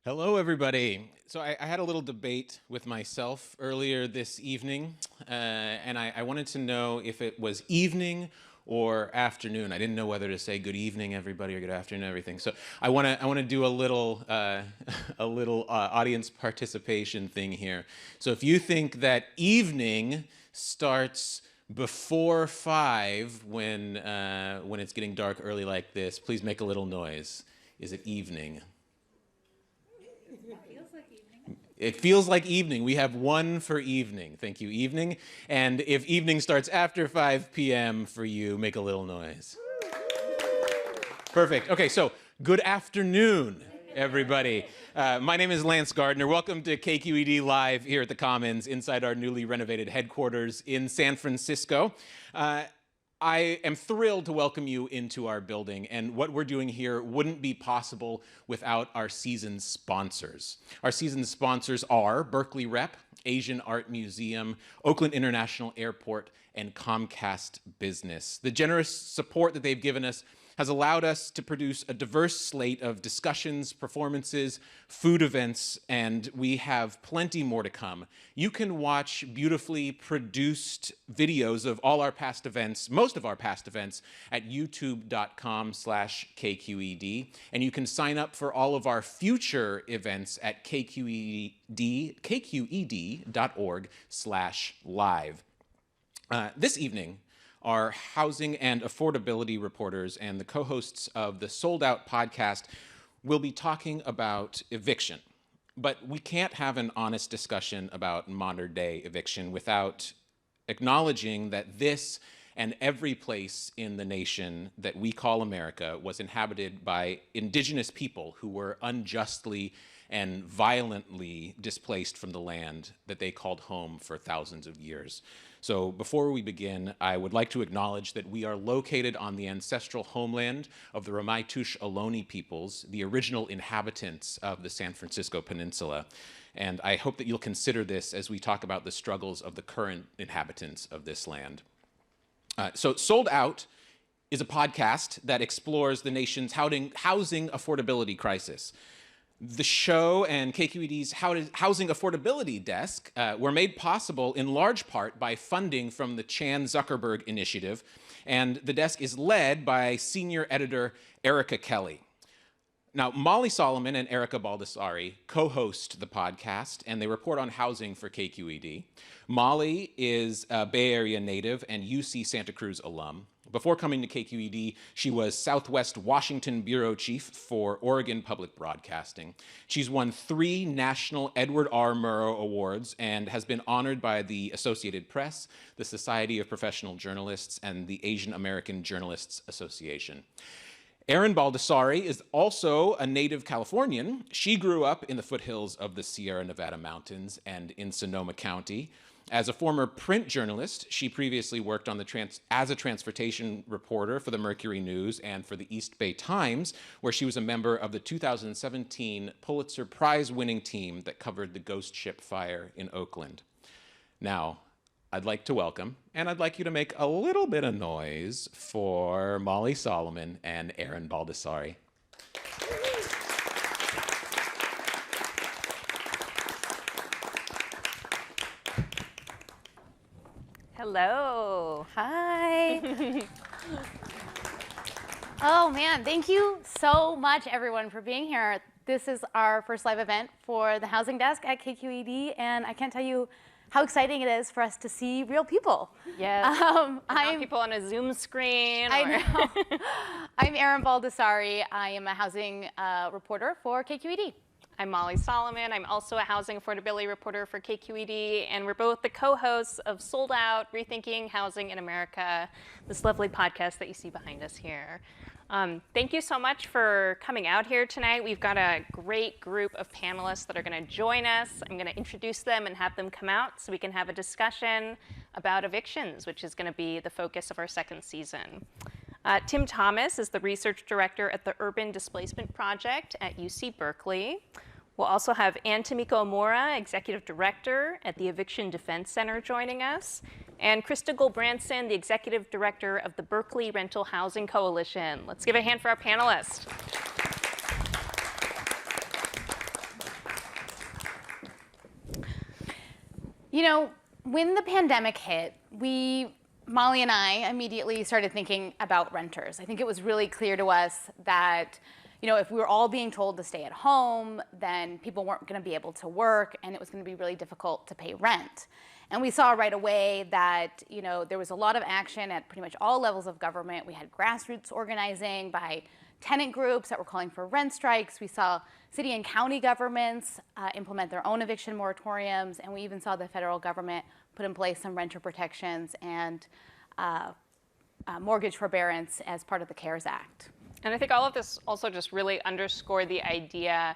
Hello, everybody. So I had a little debate with myself earlier this evening, and I wanted to know if it was evening or afternoon. I didn't know whether to say good evening, everybody, or good afternoon, everything. So I want to do a little audience participation thing here. So if you think that evening starts before 5 when it's getting dark early like this, please make a little noise. Is it evening? It feels like evening. We have one for evening. Thank you, evening. And if evening starts after 5 p.m. for you, make a little noise. Perfect. Okay, so good afternoon, everybody. My name is Lance Gardner. Welcome to KQED Live here at the Commons inside our newly renovated headquarters in San Francisco. I am thrilled to welcome you into our building, and what we're doing here wouldn't be possible without our season's sponsors. Our season's sponsors are Berkeley Rep, Asian Art Museum, Oakland International Airport, and Comcast Business. The generous support that they've given us has allowed us to produce a diverse slate of discussions, performances, food events, and we have plenty more to come. You can watch beautifully produced videos of all our past events, most of our past events, at youtube.com/KQED, and you can sign up for all of our future events at KQED.org/live. This evening, our housing and affordability reporters and the co-hosts of the Sold Out podcast will be talking about eviction. But we can't have an honest discussion about modern day eviction without acknowledging that this and every place in the nation that we call America was inhabited by indigenous people who were unjustly and violently displaced from the land that they called home for thousands of years. So before we begin, I would like to acknowledge that we are located on the ancestral homeland of the Ramaytush Ohlone peoples, the original inhabitants of the San Francisco Peninsula. And I hope that you'll consider this as we talk about the struggles of the current inhabitants of this land. So Sold Out is a podcast that explores the nation's housing affordability crisis. The show and KQED's Housing Affordability Desk were made possible in large part by funding from the Chan Zuckerberg Initiative, and the desk is led by senior editor Erica Kelly. Now, Molly Solomon and Erica Baldassari co-host the podcast, and they report on housing for KQED. Molly is a Bay Area native and UC Santa Cruz alum. Before coming to KQED, she was Southwest Washington Bureau Chief for Oregon Public Broadcasting. She's won 3 national Edward R. Murrow Awards and has been honored by the Associated Press, the Society of Professional Journalists, and the Asian American Journalists Association. Erin Baldassari is also a native Californian. She grew up in the foothills of the Sierra Nevada mountains and in Sonoma County. As a former print journalist, she previously worked on as a transportation reporter for the Mercury News and for the East Bay Times, where she was a member of the 2017 Pulitzer Prize-winning team that covered the ghost ship fire in Oakland. Now, I'd like to welcome, and I'd like you to make a little bit of noise for Molly Solomon and Erin Baldassari. Hello. Hi. Oh man, thank you so much everyone for being here. This is our first live event for the Housing Desk at KQED, and I can't tell you how exciting it is for us to see real people. Yes, not people on a Zoom screen. I know. I'm Erin Baldassari. I am a housing reporter for KQED. I'm Molly Solomon. I'm also a housing affordability reporter for KQED, and we're both the co-hosts of Sold Out, Rethinking Housing in America, this lovely podcast that you see behind us here. Thank you so much for coming out here tonight. We've got a great group of panelists that are going to join us. I'm going to introduce them and have them come out so we can have a discussion about evictions, which is going to be the focus of our second season. Tim Thomas is the research director at the Urban Displacement Project at UC Berkeley. We'll also have Tamiko Omura, executive director at the Eviction Defense Center, joining us, and Krista Gulbransen, the executive director of the Berkeley Rental Housing Coalition. Let's give a hand for our panelists. You know, when the pandemic hit, Molly and I immediately started thinking about renters. I think it was really clear to us that, you know, if we were all being told to stay at home, then people weren't going to be able to work, and it was going to be really difficult to pay rent. And we saw right away that, you know, there was a lot of action at pretty much all levels of government. We had grassroots organizing by tenant groups that were calling for rent strikes. We saw city and county governments implement their own eviction moratoriums, and we even saw the federal government put in place some renter protections and mortgage forbearance as part of the CARES Act. And I think all of this also just really underscored the idea,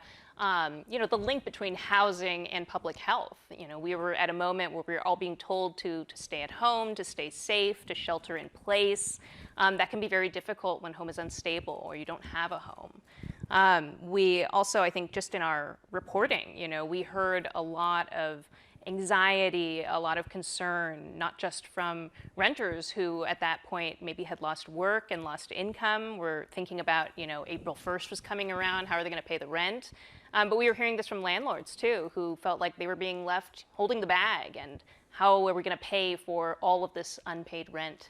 you know, the link between housing and public health. You know, we were at a moment where we were all being told to stay at home, to stay safe, to shelter in place. That can be very difficult when home is unstable or you don't have a home. We also, I think, just in our reporting, you know, we heard a lot of anxiety, a lot of concern, not just from renters who at that point maybe had lost work and lost income, were thinking about, you know, April 1st was coming around, how are they going to pay the rent? But we were hearing this from landlords too, who felt like they were being left holding the bag, and how are we going to pay for all of this unpaid rent?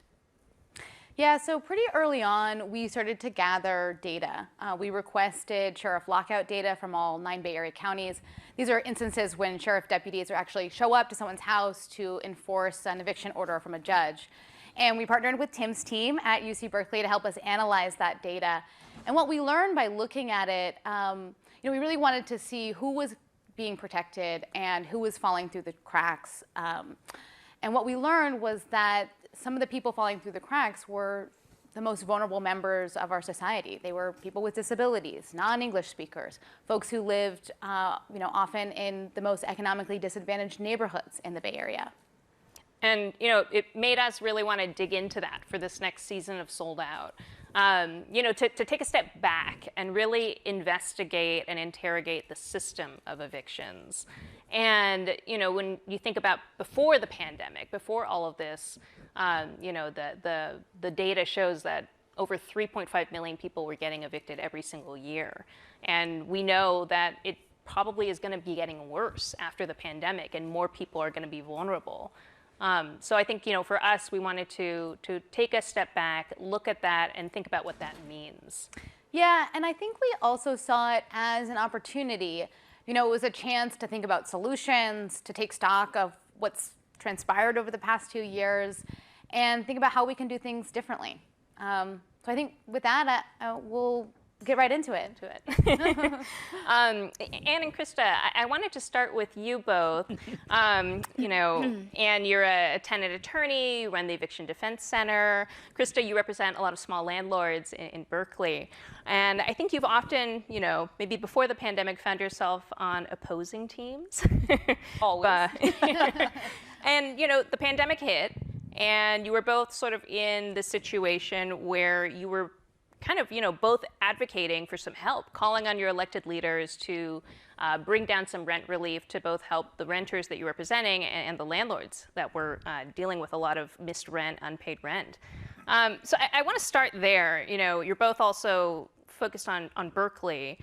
Yeah, so pretty early on, we started to gather data. We requested sheriff lockout data from all 9 Bay Area counties. These are instances when sheriff deputies actually show up to someone's house to enforce an eviction order from a judge. And we partnered with Tim's team at UC Berkeley to help us analyze that data. And what we learned by looking at it, you know, we really wanted to see who was being protected and who was falling through the cracks. And what we learned was that some of the people falling through the cracks were the most vulnerable members of our society. They were people with disabilities, non-English speakers, folks who lived, you know, often in the most economically disadvantaged neighborhoods in the Bay Area. And, you know, it made us really want to dig into that for this next season of Sold Out. You know, to take a step back and really investigate and interrogate the system of evictions. And, you know, when you think about before the pandemic, before all of this, you know, the data shows that over 3.5 million people were getting evicted every single year. And we know that it probably is going to be getting worse after the pandemic, and more people are going to be vulnerable. So I think, you know, for us, we wanted to take a step back, look at that, and think about what that means. Yeah, and I think we also saw it as an opportunity. You know, it was a chance to think about solutions, to take stock of what's transpired over the past 2 years, and think about how we can do things differently. So I think with that, we'll get right into it. Ann and Krista, I wanted to start with you both. You know, Ann, you're a tenant attorney, you run the Eviction Defense Center. Krista, you represent a lot of small landlords in Berkeley. And I think you've often, you know, maybe before the pandemic, found yourself on opposing teams. Always. And, you know, the pandemic hit, and you were both sort of in the situation where you were kind of, you know, both advocating for some help, calling on your elected leaders to bring down some rent relief to both help the renters that you're representing and the landlords that were dealing with a lot of missed rent, unpaid rent. So I want to start there. You know, you're both also focused on Berkeley.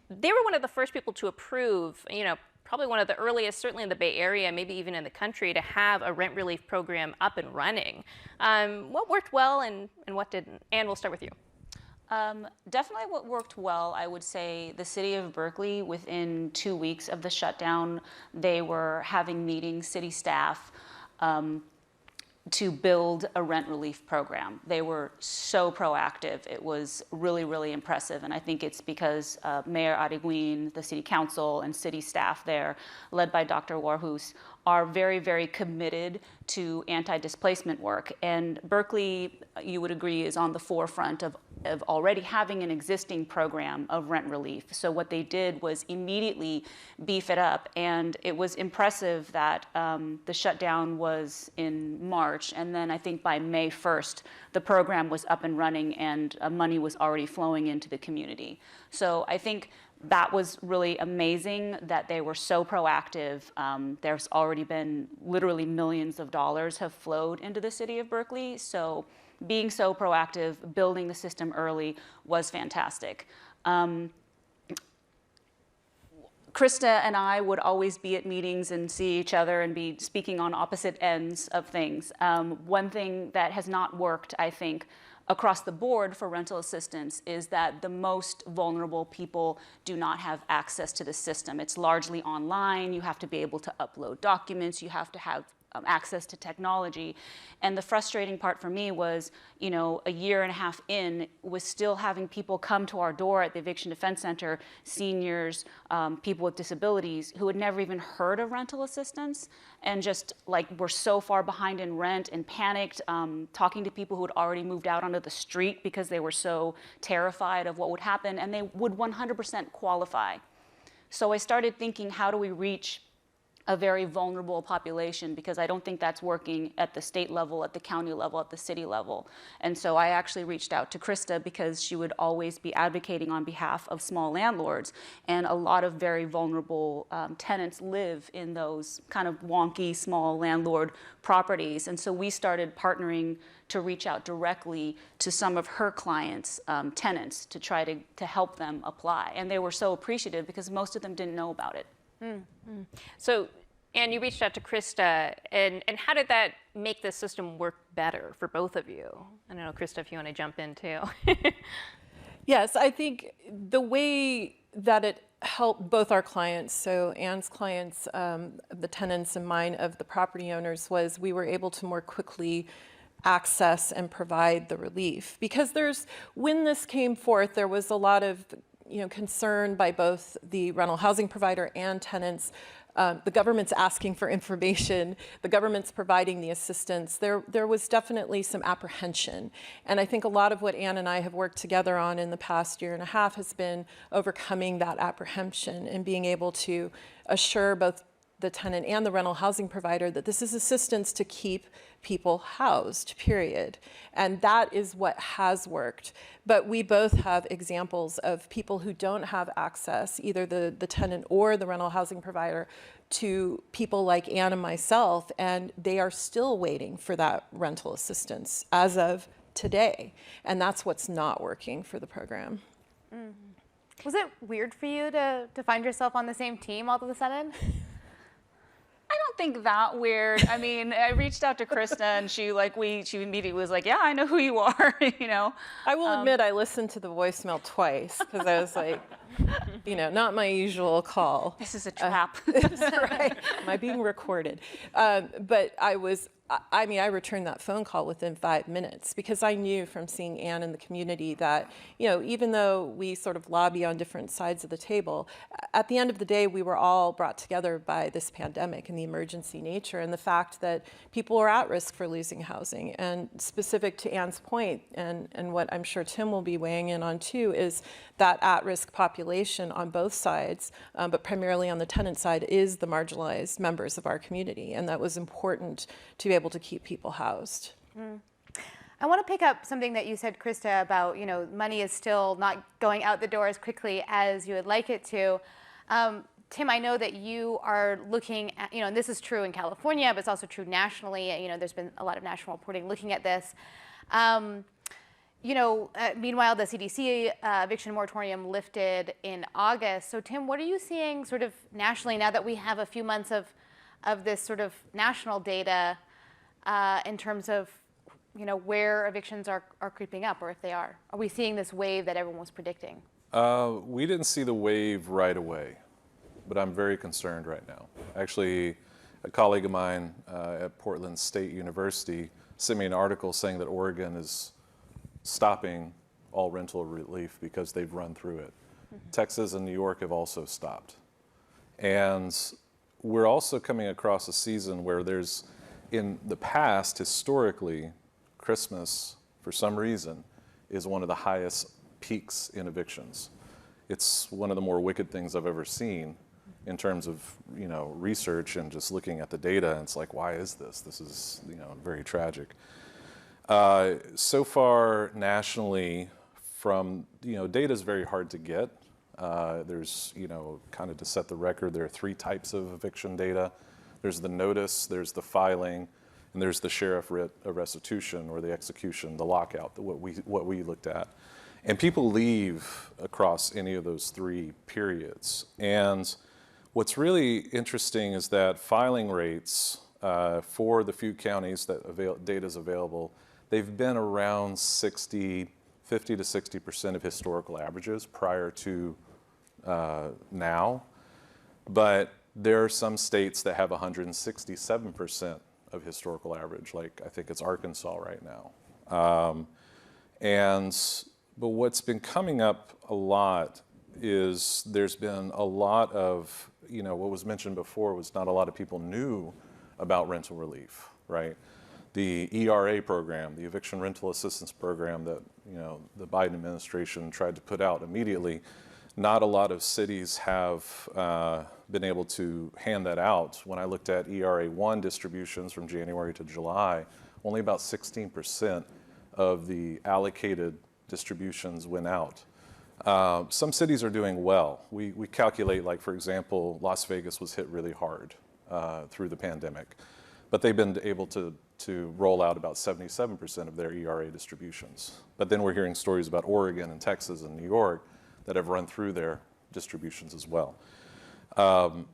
They were one of the first people to approve, you know, probably one of the earliest, certainly in the Bay Area, maybe even in the country, to have a rent relief program up and running. What worked well and what didn't? Ann, we'll start with you. Definitely what worked well, I would say the city of Berkeley, within 2 weeks of the shutdown, they were having meetings, city staff, to build a rent relief program. They were so proactive. It was really, really impressive. And I think it's because Mayor Adiguin, the city council, and city staff there, led by Dr. Warhus, are very, very committed to anti-displacement work. And Berkeley, you would agree, is on the forefront of already having an existing program of rent relief. So what they did was immediately beef it up. And it was impressive that the shutdown was in March. And then I think by May 1st, the program was up and running and money was already flowing into the community. So I think that was really amazing that they were so proactive. There's already been literally millions of dollars have flowed into the city of Berkeley. So being so proactive, building the system early was fantastic. Krista and I would always be at meetings and see each other and be speaking on opposite ends of things. One thing that has not worked, I think, across the board for rental assistance is that the most vulnerable people do not have access to the system. It's largely online. You have to be able to upload documents. You have to have access to technology. And the frustrating part for me was, you know, a year and a half in, was still having people come to our door at the Eviction Defense Center, seniors, people with disabilities who had never even heard of rental assistance, and just like were so far behind in rent and panicked, talking to people who had already moved out onto the street because they were so terrified of what would happen, and they would 100% qualify. So I started thinking, how do we reach a very vulnerable population, because I don't think that's working at the state level, at the county level, at the city level. And so I actually reached out to Krista because she would always be advocating on behalf of small landlords, and a lot of very vulnerable tenants live in those kind of wonky small landlord properties. And so we started partnering to reach out directly to some of her clients' tenants to try to help them apply. And they were so appreciative because most of them didn't know about it. Mm-hmm. So, Anne, you reached out to Krista, and how did that make the system work better for both of you? I don't know, Krista, if you want to jump in too. Yes, I think the way that it helped both our clients, so Anne's clients, the tenants, and mine of the property owners, was we were able to more quickly access and provide the relief. Because when this came forth, there was a lot of concern by both the rental housing provider and tenants. The government's asking for information, the government's providing the assistance. There was definitely some apprehension. And I think a lot of what Anne and I have worked together on in the past year and a half has been overcoming that apprehension and being able to assure both the tenant and the rental housing provider that this is assistance to keep people housed, period. And that is what has worked. But we both have examples of people who don't have access, either the tenant or the rental housing provider, to people like Anne and myself, and they are still waiting for that rental assistance as of today. And that's what's not working for the program. Mm-hmm. Was it weird for you to find yourself on the same team all of a sudden? I don't think that weird. I mean, I reached out to Krista, and she immediately was like, "Yeah, I know who you are." I will admit I listened to the voicemail twice because I was like, not my usual call. This is a trap. Right? Am I being recorded? But I returned that phone call within 5 minutes because I knew from seeing Anne in the community that, even though we sort of lobby on different sides of the table, at the end of the day, we were all brought together by this pandemic and the emergency nature and the fact that people are at risk for losing housing. And specific to Anne's point, and what I'm sure Tim will be weighing in on too, is that at-risk population on both sides, but primarily on the tenant side, is the marginalized members of our community. And that was important to be able to keep people housed. I want to pick up something that you said, Krista, about money is still not going out the door as quickly as you would like it to. Tim, I know that you are looking at, and this is true in California, but it's also true nationally. There's been a lot of national reporting looking at this. Meanwhile, the CDC eviction moratorium lifted in August. So, Tim, what are you seeing sort of nationally now that we have a few months of this sort of national data in terms of, where evictions are creeping up, or if they are? Are we seeing this wave that everyone was predicting? We didn't see the wave right away, but I'm very concerned right now. Actually, a colleague of mine at Portland State University sent me an article saying that Oregon is stopping all rental relief because they've run through it. Mm-hmm. Texas and New York have also stopped. And we're also coming across a season where there's, in the past, historically, Christmas, for some reason, is one of the highest peaks in evictions. It's one of the more wicked things I've ever seen in terms of, research and just looking at the data. And it's like, why is this? This is, very tragic. So far, nationally, from, data is very hard to get. There's, kind of to set the record, there are 3 types of eviction data. There's the notice, there's the filing, and there's the sheriff writ of restitution or the execution, the lockout, what we looked at. And people leave across any of those 3 periods. And What's really interesting is that filing rates for the few counties that data is available, they've been around 50 to 60% of historical averages prior to now. But there are some states that have 167% of historical average, like I think it's Arkansas right now. But what's been coming up a lot is there's been a lot of, what was mentioned before was not a lot of people knew about rental relief, right? The ERA program, the Eviction Rental Assistance Program that, the Biden administration tried to put out immediately, not a lot of cities have been able to hand that out. When I looked at ERA 1 distributions from January to July, only about 16% of the allocated distributions went out. Some cities are doing well. We calculate, like, for example, Las Vegas was hit really hard through the pandemic, but they've been able to roll out about 77% of their ERA distributions. But then we're hearing stories about Oregon and Texas and New York that have run through their distributions as well.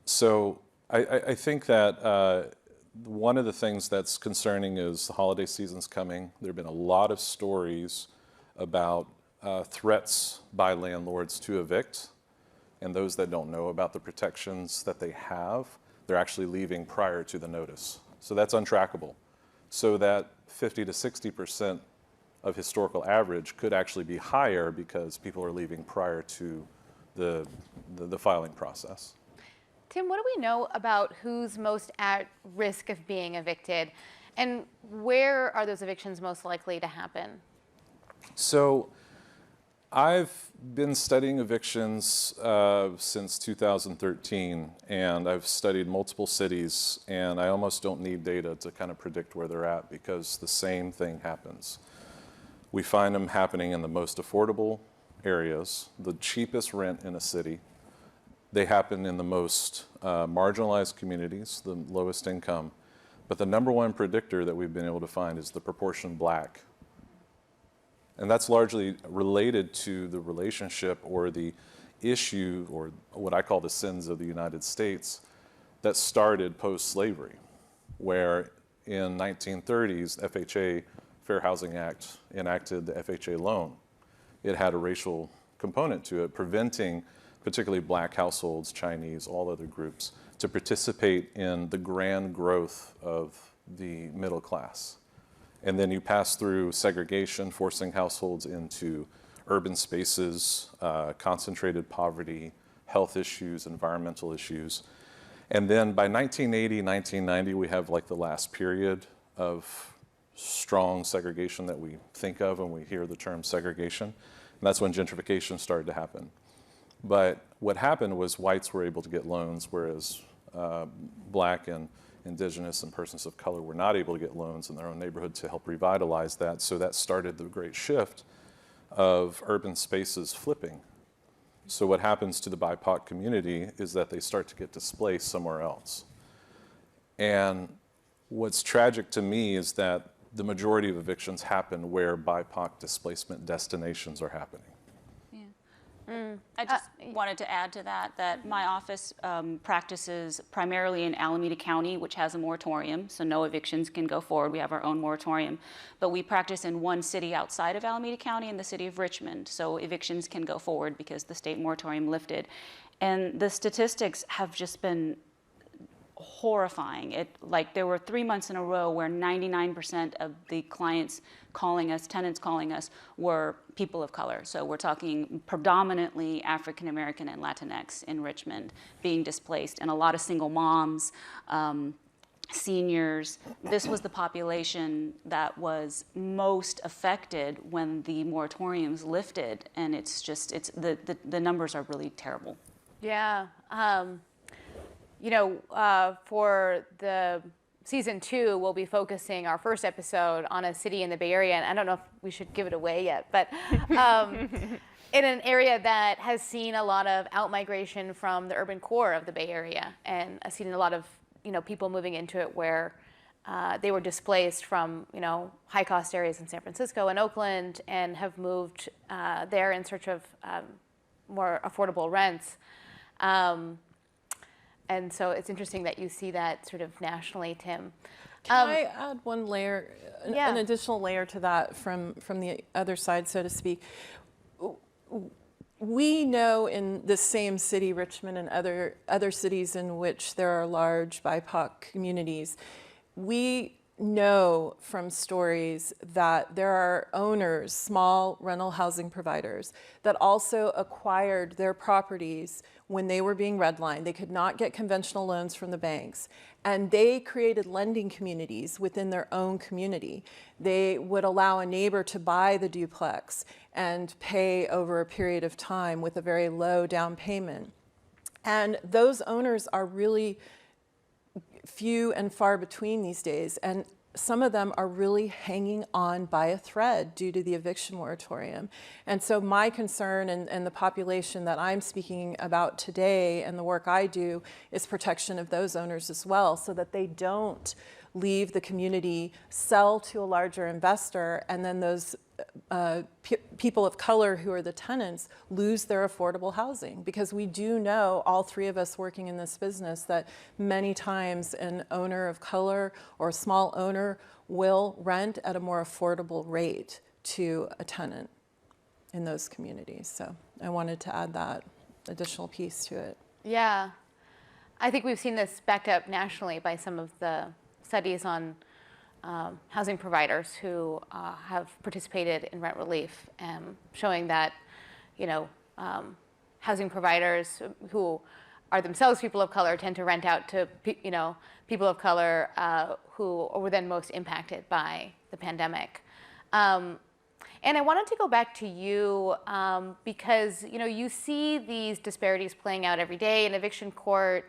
So I think that one of the things that's concerning is the holiday season's coming. There have been a lot of stories about threats by landlords to evict, and those that don't know about the protections that they have, they're actually leaving prior to the notice. So that's untrackable. So that 50 to 60% of historical average could actually be higher because people are leaving prior to the filing process. Tim, what do we know about who's most at risk of being evicted, and where are those evictions most likely to happen? So I've been studying evictions since 2013, and I've studied multiple cities, and I almost don't need data to kind of predict where they're at because the same thing happens. We find them happening in the most affordable areas, the cheapest rent in a city. They happen in the most marginalized communities, the lowest income. But the number one predictor that we've been able to find is the proportion Black. And that's largely related to the relationship or the issue, or what I call the sins of the United States, that started post-slavery, where in 1930s, FHA, Fair Housing Act, enacted the FHA loan. It had a racial component to it, preventing particularly Black households, Chinese, all other groups, to participate in the grand growth of the middle class. And then you pass through segregation, forcing households into urban spaces, concentrated poverty, health issues, environmental issues. And then by 1980, 1990, we have like the last period of strong segregation that we think of when we hear the term segregation. And that's when gentrification started to happen. But what happened was whites were able to get loans, whereas Black and Indigenous and persons of color were not able to get loans in their own neighborhood to help revitalize that. So that started the great shift of urban spaces flipping. So what happens to the BIPOC community is that they start to get displaced somewhere else. And what's tragic to me is that the majority of evictions happen where BIPOC displacement destinations are happening. I just wanted to add to that my office practices primarily in Alameda County, which has a moratorium, so no evictions can go forward. We have our own moratorium. But we practice in one city outside of Alameda County, in the city of Richmond, so evictions can go forward because the state moratorium lifted. And the statistics have just been horrifying. Like, there were 3 months in a row where 99% of the clients calling us, tenants calling us, were people of color. So we're talking predominantly African American and Latinx in Richmond being displaced, and a lot of single moms, seniors. This was the population that was most affected when the moratoriums lifted, and the numbers are really terrible. Yeah. For the season 2, we'll be focusing our first episode on a city in the Bay Area, and I don't know if we should give it away yet, but in an area that has seen a lot of outmigration from the urban core of the Bay Area, and I've seen a lot of people moving into it where they were displaced from high-cost areas in San Francisco and Oakland, and have moved there in search of more affordable rents. And so it's interesting that you see that sort of nationally, Tim. Can I add one layer, Yeah. an additional layer to that from the other side, so to speak? We know in the same city, Richmond, and other cities in which there are large BIPOC communities, we know from stories that there are owners, small rental housing providers, that also acquired their properties when they were being redlined. They could not get conventional loans from the banks. And they created lending communities within their own community. They would allow a neighbor to buy the duplex and pay over a period of time with a very low down payment. And those owners are really few and far between these days, and some of them are really hanging on by a thread due to the eviction moratorium. And so my concern and the population that I'm speaking about today and the work I do is protection of those owners as well, so that they don't leave the community, sell to a larger investor, and then those people of color who are the tenants lose their affordable housing. Because we do know, all three of us working in this business, that many times an owner of color or a small owner will rent at a more affordable rate to a tenant in those communities. So I wanted to add that additional piece to it. Yeah. I think we've seen this backed up nationally by some of the studies on housing providers who have participated in rent relief, showing that, housing providers who are themselves people of color tend to rent out to, people of color who were then most impacted by the pandemic. And I wanted to go back to you because, you see these disparities playing out every day in eviction court.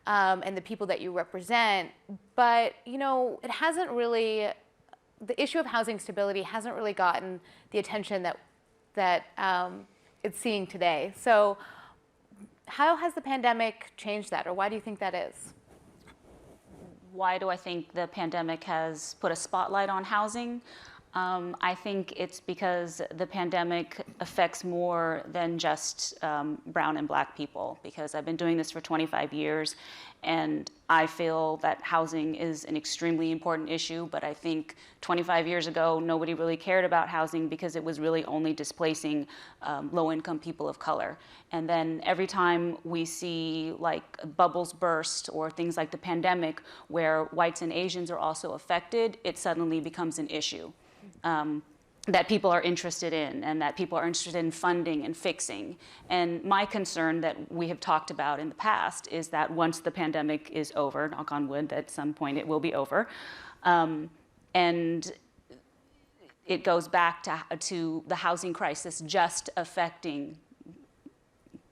And the people that you represent, but it hasn't really, the issue of housing stability hasn't really gotten the attention that it's seeing today. So how has the pandemic changed that, or why do you think that is? Why do I think the pandemic has put a spotlight on housing? I think it's because the pandemic affects more than just brown and black people, because I've been doing this for 25 years and I feel that housing is an extremely important issue, but I think 25 years ago nobody really cared about housing because it was really only displacing low-income people of color. And then every time we see like bubbles burst or things like the pandemic where whites and Asians are also affected, it suddenly becomes an issue. That people are interested in and that people are interested in funding and fixing. And my concern that we have talked about in the past is that once the pandemic is over, knock on wood, at some point it will be over, and it goes back to the housing crisis just affecting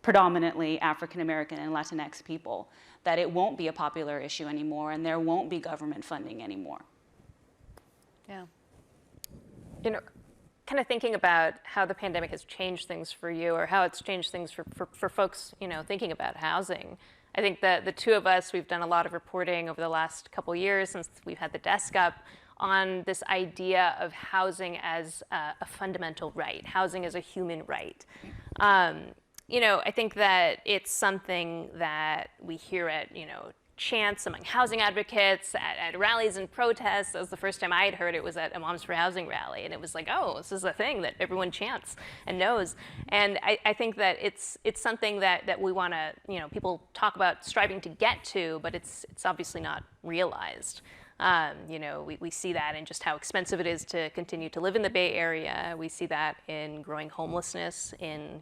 predominantly African American and Latinx people, that it won't be a popular issue anymore and there won't be government funding anymore. Yeah. Kind of thinking about how the pandemic has changed things for you, or how it's changed things for folks, thinking about housing. I think that the two of us, we've done a lot of reporting over the last couple of years since we've had the desk up on this idea of housing as a fundamental right, housing as a human right. I think that it's something that we hear at, chants among housing advocates, at rallies and protests. That was the first time I had heard it, was at a Moms for Housing rally. And it was like, oh, this is a thing that everyone chants and knows. And I think that it's something that we want to, people talk about striving to get to, but it's obviously not realized. We see that in just how expensive it is to continue to live in the Bay Area. We see that in growing homelessness in,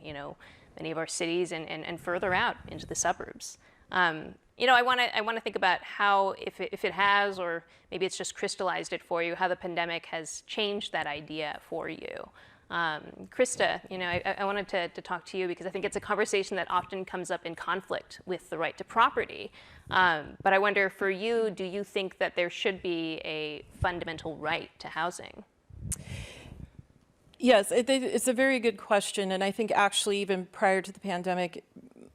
many of our cities and further out into the suburbs. I want to think about how, if it has, or maybe it's just crystallized it for you, how the pandemic has changed that idea for you. Krista, I wanted to talk to you because I think it's a conversation that often comes up in conflict with the right to property. But I wonder, for you, do you think that there should be a fundamental right to housing? Yes, it's a very good question. And I think actually even prior to the pandemic,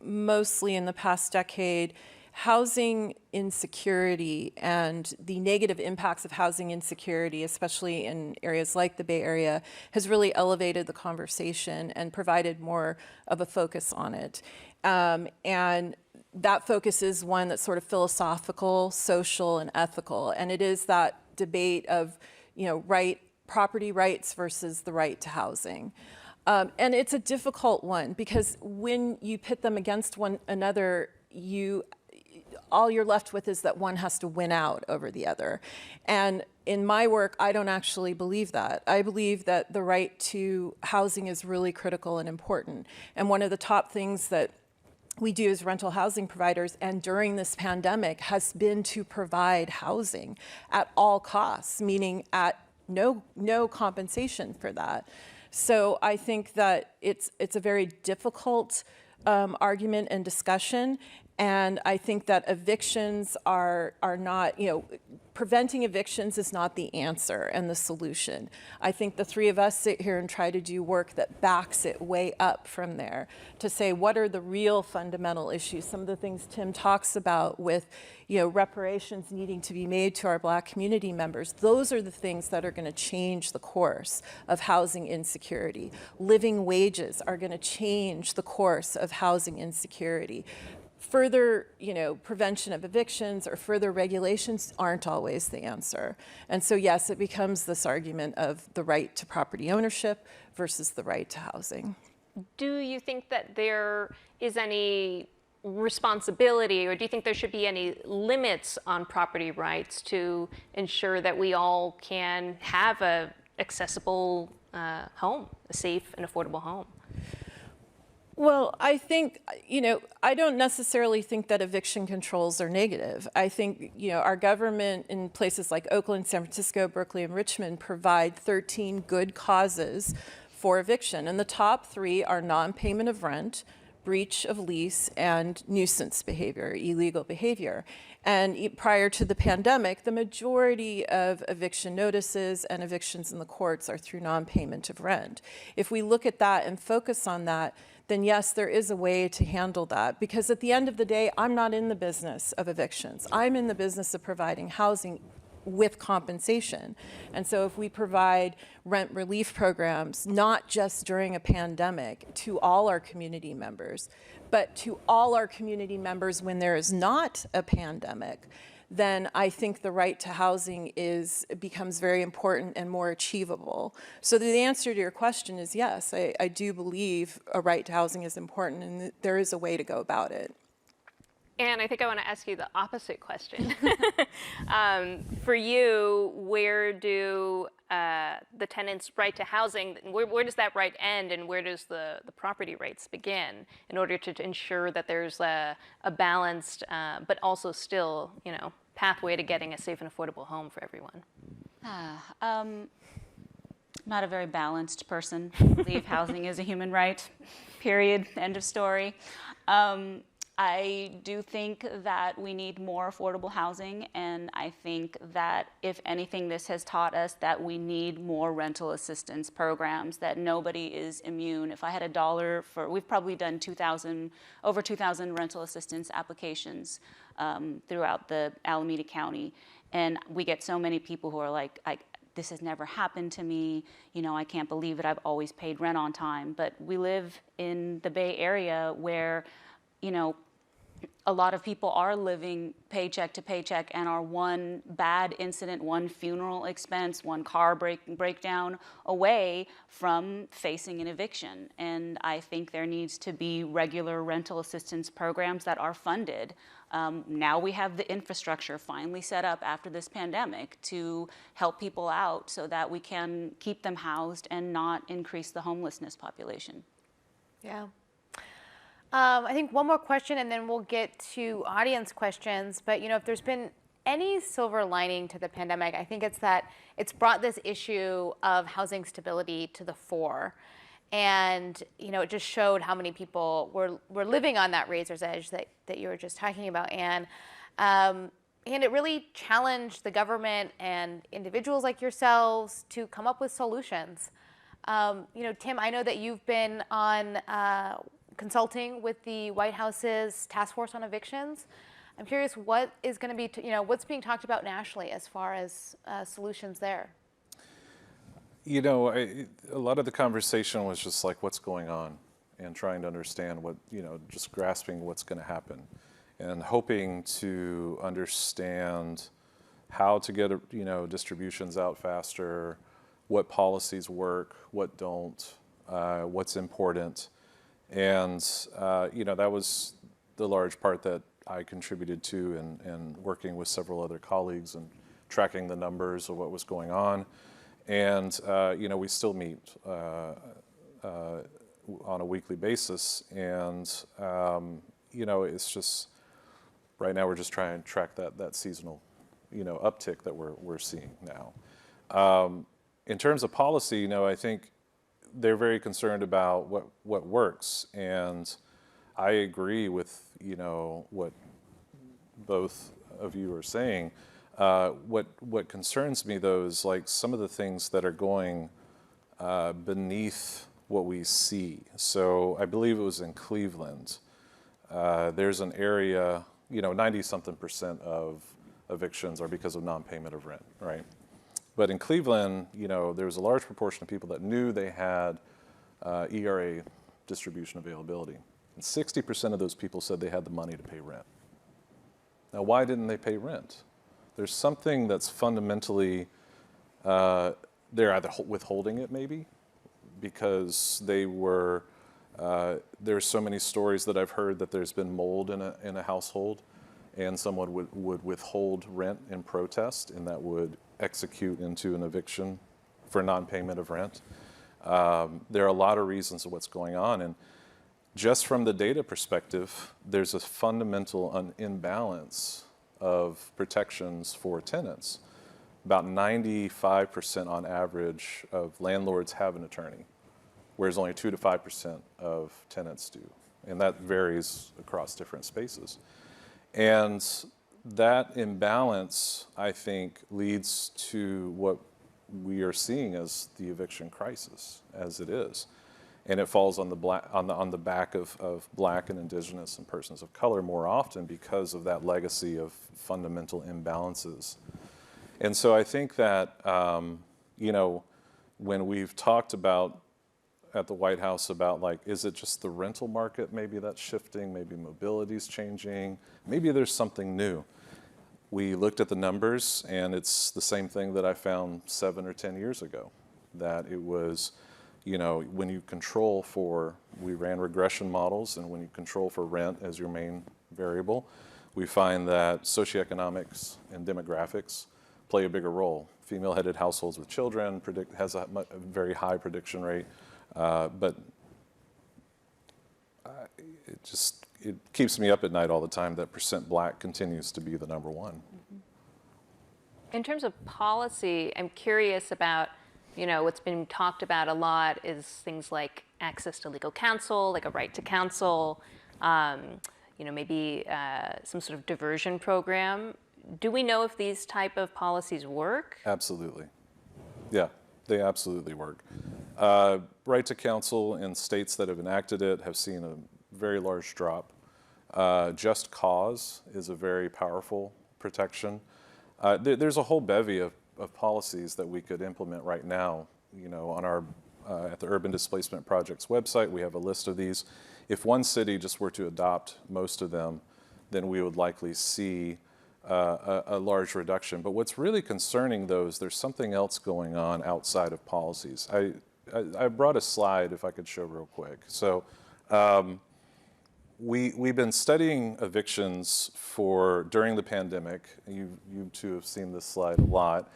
mostly in the past decade, housing insecurity and the negative impacts of housing insecurity, especially in areas like the Bay Area, has really elevated the conversation and provided more of a focus on it. And that focus is one that's sort of philosophical, social, and ethical. And it is that debate of, property rights versus the right to housing. And it's a difficult one because when you pit them against one another, all you're left with is that one has to win out over the other. And in my work, I don't actually believe that. I believe that the right to housing is really critical and important. And one of the top things that we do as rental housing providers, and during this pandemic, has been to provide housing at all costs, meaning at no compensation for that. So I think that it's a very difficult argument and discussion. And I think that evictions are not, preventing evictions is not the answer and the solution. I think the three of us sit here and try to do work that backs it way up from there to say, what are the real fundamental issues? Some of the things Tim talks about with, reparations needing to be made to our Black community members. Those are the things that are going to change the course of housing insecurity. Living wages are going to change the course of housing insecurity. Further, prevention of evictions or further regulations aren't always the answer. And so, yes, it becomes this argument of the right to property ownership versus the right to housing. Do you think that there is any responsibility, or do you think there should be any limits on property rights to ensure that we all can have a accessible home, a safe and affordable home? Well, I think, I don't necessarily think that eviction controls are negative. I think, our government in places like Oakland, San Francisco, Berkeley, and Richmond provide 13 good causes for eviction. And the top three are non-payment of rent, breach of lease, and nuisance behavior, illegal behavior. And prior to the pandemic, the majority of eviction notices and evictions in the courts are through non-payment of rent. If we look at that and focus on that, then yes, there is a way to handle that. Because at the end of the day, I'm not in the business of evictions. I'm in the business of providing housing with compensation. And so if we provide rent relief programs, not just during a pandemic, to all our community members, but to all our community members when there is not a pandemic, then I think the right to housing becomes very important and more achievable. So the answer to your question is yes, I do believe a right to housing is important, and there is a way to go about it. And I think I want to ask you the opposite question. For you, where do the tenants' right to housing, where does that right end, and where does the property rights begin in order to ensure that there's a balanced, but also still, pathway to getting a safe and affordable home for everyone? I'm not a very balanced person. I believe housing is a human right, period, end of story. I do think that we need more affordable housing, and I think that if anything, this has taught us that we need more rental assistance programs, that nobody is immune. If I had $1 we've probably done over 2,000 rental assistance applications throughout the Alameda County, and we get so many people who are like, this has never happened to me, I can't believe it, I've always paid rent on time. But we live in the Bay Area where, a lot of people are living paycheck to paycheck and are one bad incident, one funeral expense, one car breakdown away from facing an eviction. And I think there needs to be regular rental assistance programs that are funded. Now we have the infrastructure finally set up after this pandemic to help people out so that we can keep them housed and not increase the homelessness population. Yeah. I think one more question and then we'll get to audience questions. But if there's been any silver lining to the pandemic, I think it's that it's brought this issue of housing stability to the fore. And it just showed how many people were living on that razor's edge that you were just talking about, Anne. And it really challenged the government and individuals like yourselves to come up with solutions. Tim, I know that you've been on consulting with the White House's task force on evictions. I'm curious what is going to be, what's being talked about nationally as far as solutions there? You know, a lot of the conversation was just like, what's going on? And trying to understand what, just grasping what's going to happen. And hoping to understand how to get, distributions out faster, what policies work, what don't, what's important. And, that was the large part that I contributed to and working with several other colleagues and tracking the numbers of what was going on. And, we still meet on a weekly basis. And, it's just, right now we're just trying to track that seasonal, uptick that we're seeing now. In terms of policy, I think they're very concerned about what works. And I agree with, what both of you are saying. What concerns me, though, is like some of the things that are going beneath what we see. So I believe it was in Cleveland. There's an area, 90-something% of evictions are because of non-payment of rent, right? But in Cleveland, there was a large proportion of people that knew they had ERA distribution availability. And 60% of those people said they had the money to pay rent. Now, why didn't they pay rent? There's something that's fundamentally, they're either withholding it maybe, because they were, there's so many stories that I've heard that there's been mold in a household, and someone would withhold rent in protest, and that would execute into an eviction for non-payment of rent. There are a lot of reasons of what's going on, and just from the data perspective, there's a fundamental imbalance of protections for tenants. About 95% on average of landlords have an attorney, whereas only 2 to 5% of tenants do. And that varies across different spaces. And that imbalance, I think, leads to what we are seeing as the eviction crisis, as it is. And it falls on the back of Black and Indigenous and persons of color more often because of that legacy of fundamental imbalances. And so I think that, when we've talked about at the White House about like, is it just the rental market maybe that's shifting, maybe mobility's changing, maybe there's something new. We looked at the numbers and it's the same thing that I found 7 or 10 years ago, that it was, when you control for, we ran regression models, and when you control for rent as your main variable, we find that socioeconomics and demographics play a bigger role. Female-headed households with children has a very high prediction rate, but it keeps me up at night all the time that percent Black continues to be the number one. In terms of policy, I'm curious about, what's been talked about a lot is things like access to legal counsel, like a right to counsel, maybe some sort of diversion program. Do we know if these type of policies work? Absolutely. Yeah, they absolutely work. Right to counsel in states that have enacted it have seen a very large drop. Just cause is a very powerful protection. There's a whole bevy of policies that we could implement right now. On our at the Urban Displacement Project's website, we have a list of these. If one city just were to adopt most of them, then we would likely see a large reduction. But what's really concerning, though, is there's something else going on outside of policies. I brought a slide, if I could show real quick. So we've been studying evictions during the pandemic. You two have seen this slide a lot.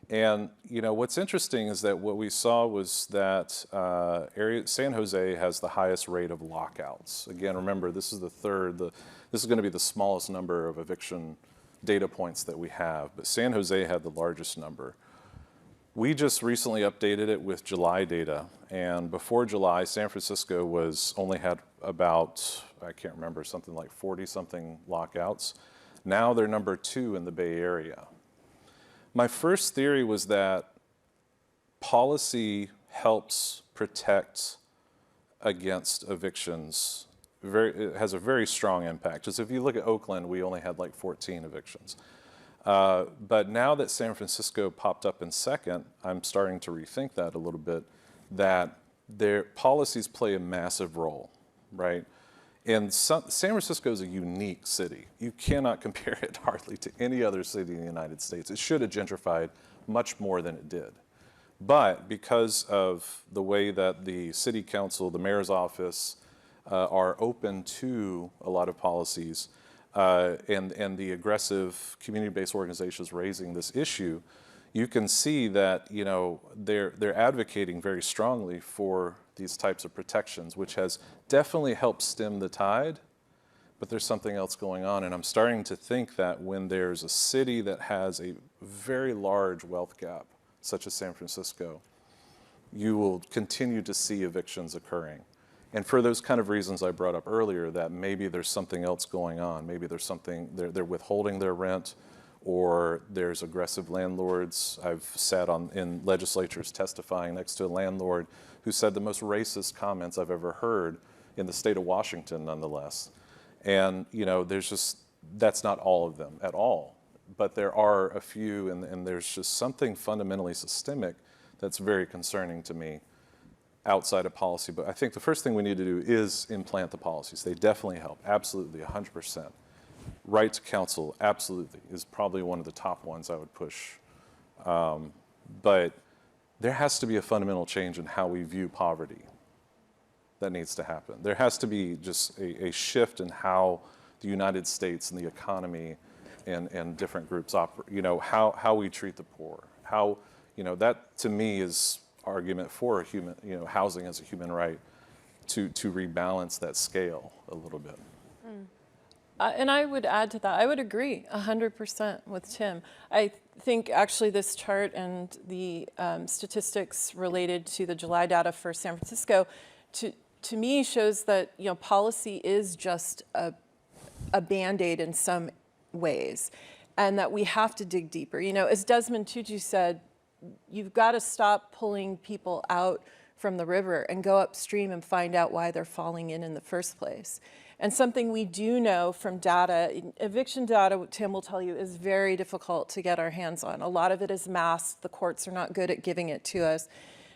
And what's interesting is that what we saw was that San Jose has the highest rate of lockouts. Again, remember, this is this is going to be the smallest number of eviction data points that we have, but San Jose had the largest number. We just recently updated it with July data, and before July, San Francisco only had about, I can't remember, something like 40-something lockouts. Now they're number 2 in the Bay Area. My first theory was that policy helps protect against evictions it has a very strong impact. Because if you look at Oakland, we only had like 14 evictions. But now that San Francisco popped up in second, I'm starting to rethink that a little bit, that their policies play a massive role, right? And San Francisco is a unique city. You cannot compare it hardly to any other city in the United States. It should have gentrified much more than it did. But because of the way that the city council, the mayor's office, are open to a lot of policies, and the aggressive community-based organizations raising this issue, you can see that, you know, they're advocating very strongly for these types of protections, which has definitely helped stem the tide, but there's something else going on. And I'm starting to think that when there's a city that has a very large wealth gap, such as San Francisco, you will continue to see evictions occurring. And for those kind of reasons I brought up earlier, that maybe there's something else going on. Maybe there's something, they're withholding their rent, or there's aggressive landlords. I've sat in legislatures testifying next to a landlord who said the most racist comments I've ever heard in the state of Washington, nonetheless. And, you know, that's not all of them at all. But there are a few, and there's just something fundamentally systemic that's very concerning to me outside of policy. But I think the first thing we need to do is implant the policies. They definitely help, absolutely, 100%. Right to counsel, absolutely, is probably one of the top ones I would push. But there has to be a fundamental change in how we view poverty that needs to happen. There has to be just a shift in how the United States and the economy and different groups operate, you know, how we treat the poor. How, you know, that to me is argument for housing as a human right, to rebalance that scale a little bit. And I would add to that, I would agree 100% with Tim. I think actually this chart and the statistics related to the July data for San Francisco, to me shows that, you know, policy is just a Band-Aid in some ways, and that we have to dig deeper. You know, as Desmond Tutu said, you've got to stop pulling people out from the river and go upstream and find out why they're falling in the first place. And something we do know from data, eviction data, Tim will tell you, is very difficult to get our hands on. A lot of it is masked. The courts are not good at giving it to us.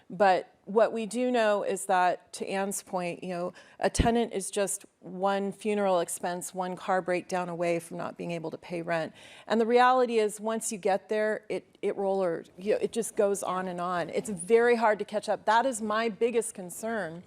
But what we do know is that, to Ann's point, you know, a tenant is just one funeral expense, one car breakdown away from not being able to pay rent. And the reality is, once you get there, it just goes on and on. It's very hard to catch up. That is my biggest concern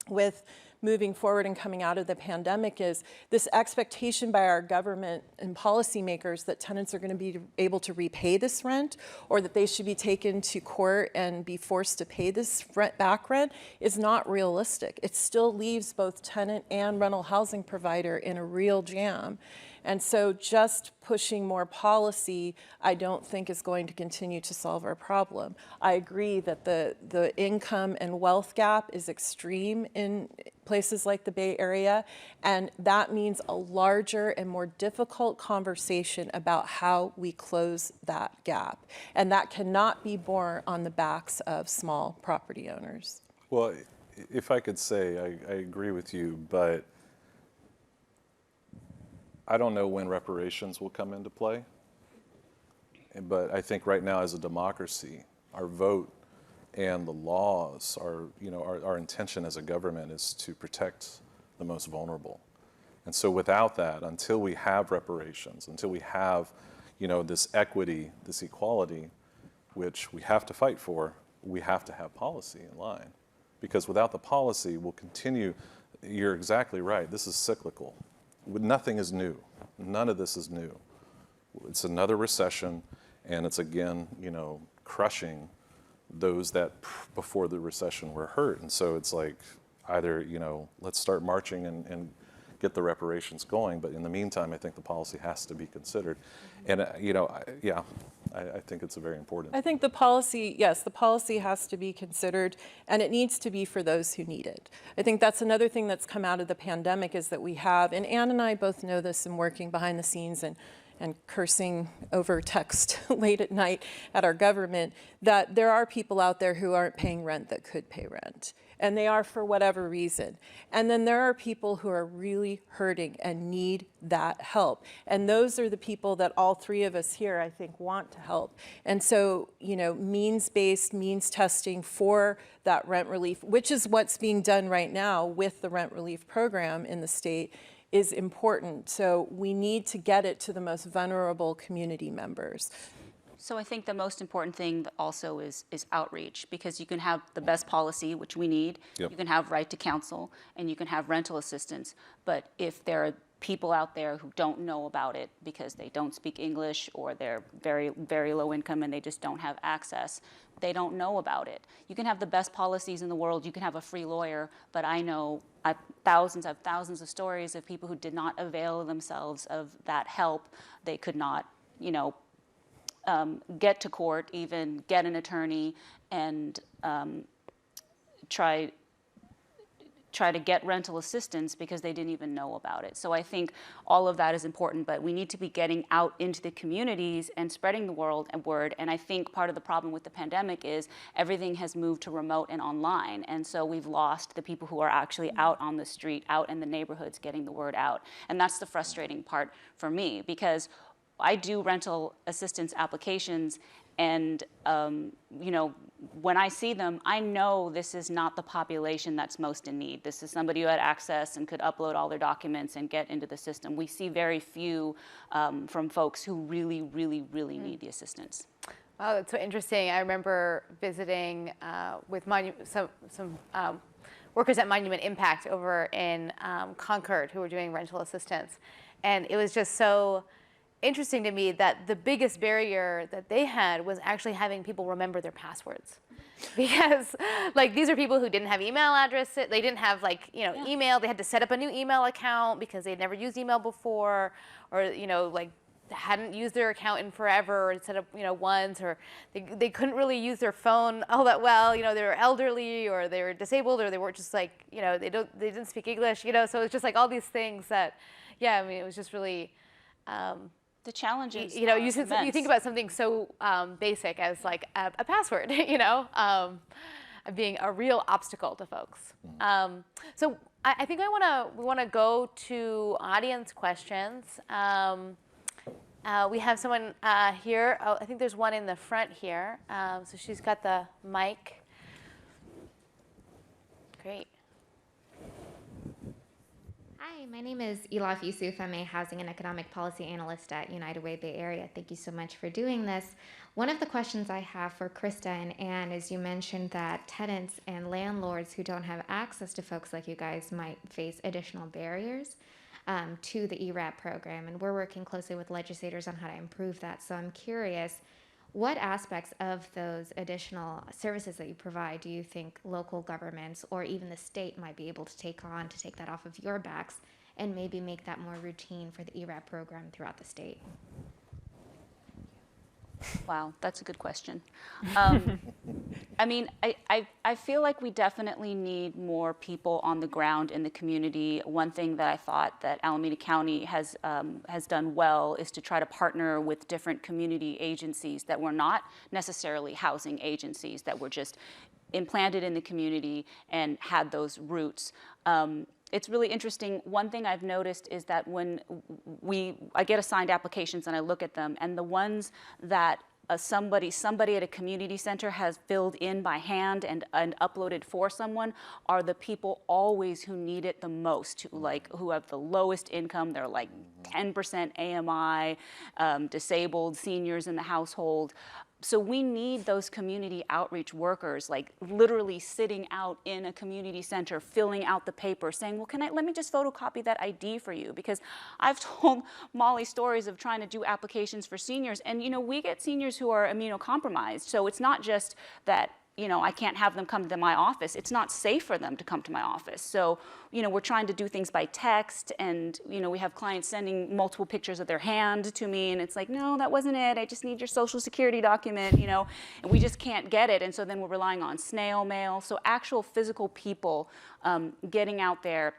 with moving forward and coming out of the pandemic, is this expectation by our government and policymakers that tenants are going to be able to repay this rent, or that they should be taken to court and be forced to pay this back rent, is not realistic. It still leaves both tenant and rental housing provider in a real jam. And so just pushing more policy, I don't think is going to continue to solve our problem. I agree that the income and wealth gap is extreme in places like the Bay Area, and that means a larger and more difficult conversation about how we close that gap. And that cannot be borne on the backs of small property owners. Well, if I could say, I agree with you, but I don't know when reparations will come into play. But I think right now, as a democracy, our vote and the laws are, you know, our intention as a government is to protect the most vulnerable. And so without that, until we have reparations, until we have, you know, this equity, this equality, which we have to fight for, we have to have policy in line. Because without the policy, we'll continue. You're exactly right. This is cyclical. Nothing is new. None of this is new. It's another recession, and it's again, you know, crushing those that before the recession were hurt. And so it's like, either, you know, let's start marching and get the reparations going. But in the meantime, I think the policy has to be considered. And, you know, I think it's a very important. I think the policy, yes, the policy has to be considered, and it needs to be for those who need it. I think that's another thing that's come out of the pandemic, is that we have, and Ann and I both know this in working behind the scenes and and cursing over text late at night at our government, that there are people out there who aren't paying rent that could pay rent. And they are for whatever reason. And then there are people who are really hurting and need that help. And those are the people that all three of us here, I think, want to help. And so, you know, means-based, means testing for that rent relief, which is what's being done right now with the rent relief program in the state, is important. So we need to get it to the most vulnerable community members. So I think the most important thing also is outreach, because you can have the best policy, which we need, Yep. You can have right to counsel, and you can have rental assistance. But if there are people out there who don't know about it because they don't speak English or they're very, very low income and they just don't have access, they don't know about it. You can have the best policies in the world, you can have a free lawyer, but I know I have thousands of stories of people who did not avail themselves of that help. They could not, you know, get to court, even get an attorney, and try to get rental assistance because they didn't even know about it. So I think all of that is important, but we need to be getting out into the communities and spreading the word. And I think part of the problem with the pandemic is everything has moved to remote and online. And so we've lost the people who are actually out on the street, out in the neighborhoods, getting the word out. And that's the frustrating part for me, because I do rental assistance applications, and you know, when I see them, I know this is not the population that's most in need. This is somebody who had access and could upload all their documents and get into the system. We see very few from folks who really, really, really need the assistance. Wow, that's so interesting. I remember visiting with some workers at Monument Impact over in Concord who were doing rental assistance, and it was just so interesting to me that the biggest barrier that they had was actually having people remember their passwords. Because like these are people who didn't have email addresses, they didn't have like, you know, email, they had to set up a new email account because they'd never used email before, or, you know, like hadn't used their account in forever and set up, you know, once, or they couldn't really use their phone all that well, you know, they were elderly or they were disabled or they were just like, you know, they didn't speak English, you know, so it's just like all these things that, yeah, I mean, it was just really, the challenges, you know, you think about something so basic as like a password, you know, being a real obstacle to folks. So I think we want to go to audience questions. We have someone here. Oh, I think there's one in the front here. So she's got the mic. Great. Hi, my name is Elaf Yusuf. I'm a housing and economic policy analyst at United Way Bay Area. Thank you so much for doing this. One of the questions I have for Krista and Ann is you mentioned that tenants and landlords who don't have access to folks like you guys might face additional barriers to the ERAP program, and we're working closely with legislators on how to improve that. So I'm curious, what aspects of those additional services that you provide do you think local governments or even the state might be able to take on to take that off of your backs and maybe make that more routine for the ERAP program throughout the state? Wow, that's a good question. I mean, I feel like we definitely need more people on the ground in the community. One thing that I thought that Alameda County has done well is to try to partner with different community agencies that were not necessarily housing agencies, that were just implanted in the community and had those roots. It's really interesting. One thing I've noticed is that when I get assigned applications and I look at them, and the ones that somebody at a community center has filled in by hand and uploaded for someone are the people always who need it the most, who have the lowest income. They're like 10% AMI, disabled, seniors in the household. So we need those community outreach workers, like literally sitting out in a community center, filling out the paper, saying, well, let me just photocopy that ID for you? Because I've told Molly stories of trying to do applications for seniors, and we get seniors who are immunocompromised. So it's not just that I can't have them come to my office. It's not safe for them to come to my office. So, we're trying to do things by text, and, we have clients sending multiple pictures of their hand to me, and it's like, no, that wasn't it. I just need your social security document, and we just can't get it. And so then we're relying on snail mail. So actual physical people getting out there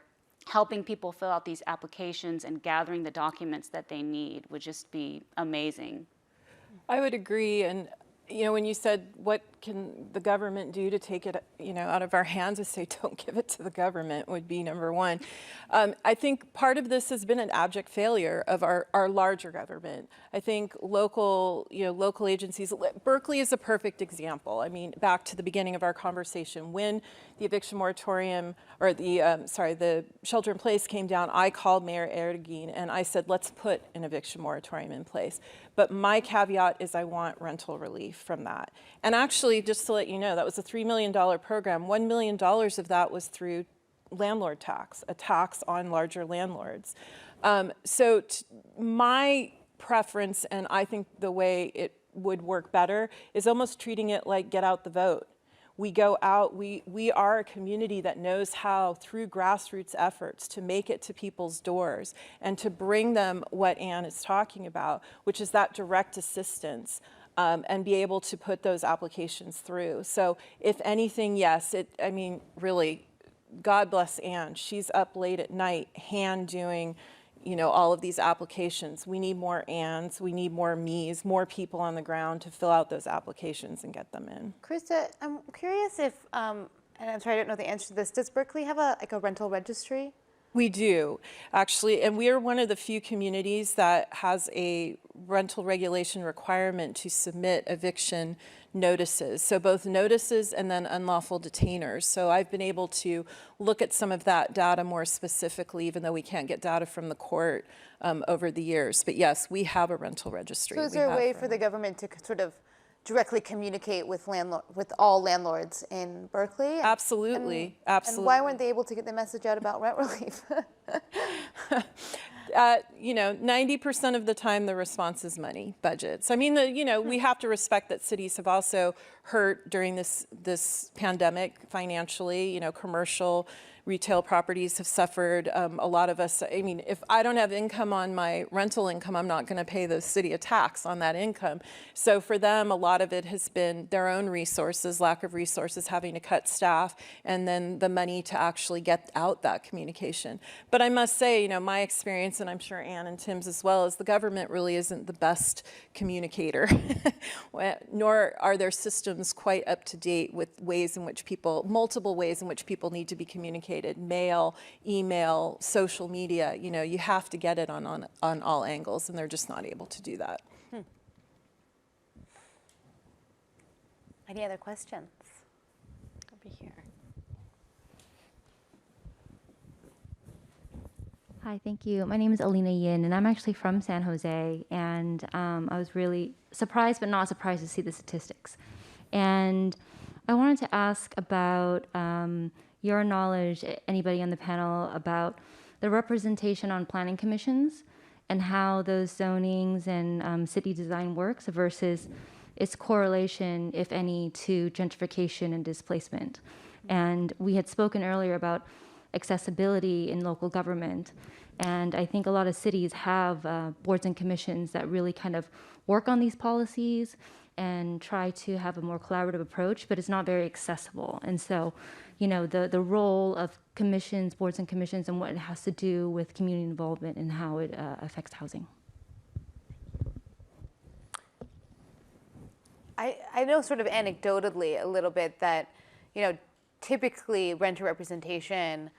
helping people fill out these applications and gathering the documents that they need would just be amazing. I would agree. And when you said what can the government do to take it, out of our hands, I say don't give it to the government would be number one. I think part of this has been an abject failure of our larger government. I think local agencies, Berkeley is a perfect example. I mean, back to the beginning of our conversation, when the eviction moratorium, or the shelter in place came down, I called Mayor Erin and I said, let's put an eviction moratorium in place. But my caveat is I want rental relief from that. And actually, just to let you know, that was a $3 million program. $1 million of that was through landlord tax, a tax on larger landlords. So my preference, and I think the way it would work better, is almost treating it like get out the vote. We go out, we are a community that knows how, through grassroots efforts, to make it to people's doors and to bring them what Ann is talking about, which is that direct assistance, and be able to put those applications through. So if anything, yes, really, God bless Ann. She's up late at night, hand doing all of these applications. We need more Anns, we need more me's, more people on the ground to fill out those applications and get them in. Krista, I'm curious if, and I'm sorry I don't know the answer to this, does Berkeley have a rental registry? We do, actually, and we are one of the few communities that has a rental regulation requirement to submit eviction notices. So both notices and then unlawful detainers. So I've been able to look at some of that data more specifically, even though we can't get data from the court over the years. But yes, we have a rental registry. So is there a way for the government to sort of directly communicate with all landlords in Berkeley? Absolutely, absolutely. And why weren't they able to get the message out about rent relief? 90% of the time the response is money, budgets. I mean, we have to respect that cities have also hurt during this pandemic financially. Commercial retail properties have suffered. A lot of us, if I don't have income on my rental income, I'm not going to pay the city a tax on that income. So for them, a lot of it has been their own resources, lack of resources, having to cut staff, and then the money to actually get out that communication. But I must say, my experience, and I'm sure Ann and Tim's as well, is the government really isn't the best communicator, nor are their systems quite up to date with multiple ways in which people need to be communicated. Mail, email, social media, you have to get it on all angles, and they're just not able to do that. Any other questions? Over here. Hi, thank you. My name is Alina Yin, and I'm actually from San Jose, and I was really surprised but not surprised to see the statistics. And I wanted to ask about your knowledge, anybody on the panel, about the representation on planning commissions and how those zonings and city design works versus its correlation, if any, to gentrification and displacement. And we had spoken earlier about accessibility in local government. And I think a lot of cities have boards and commissions that really kind of work on these policies and try to have a more collaborative approach, but it's not very accessible. And so, the role of commissions, boards and commissions, and what it has to do with community involvement and how it affects housing. I know sort of anecdotally a little bit that, typically renter representation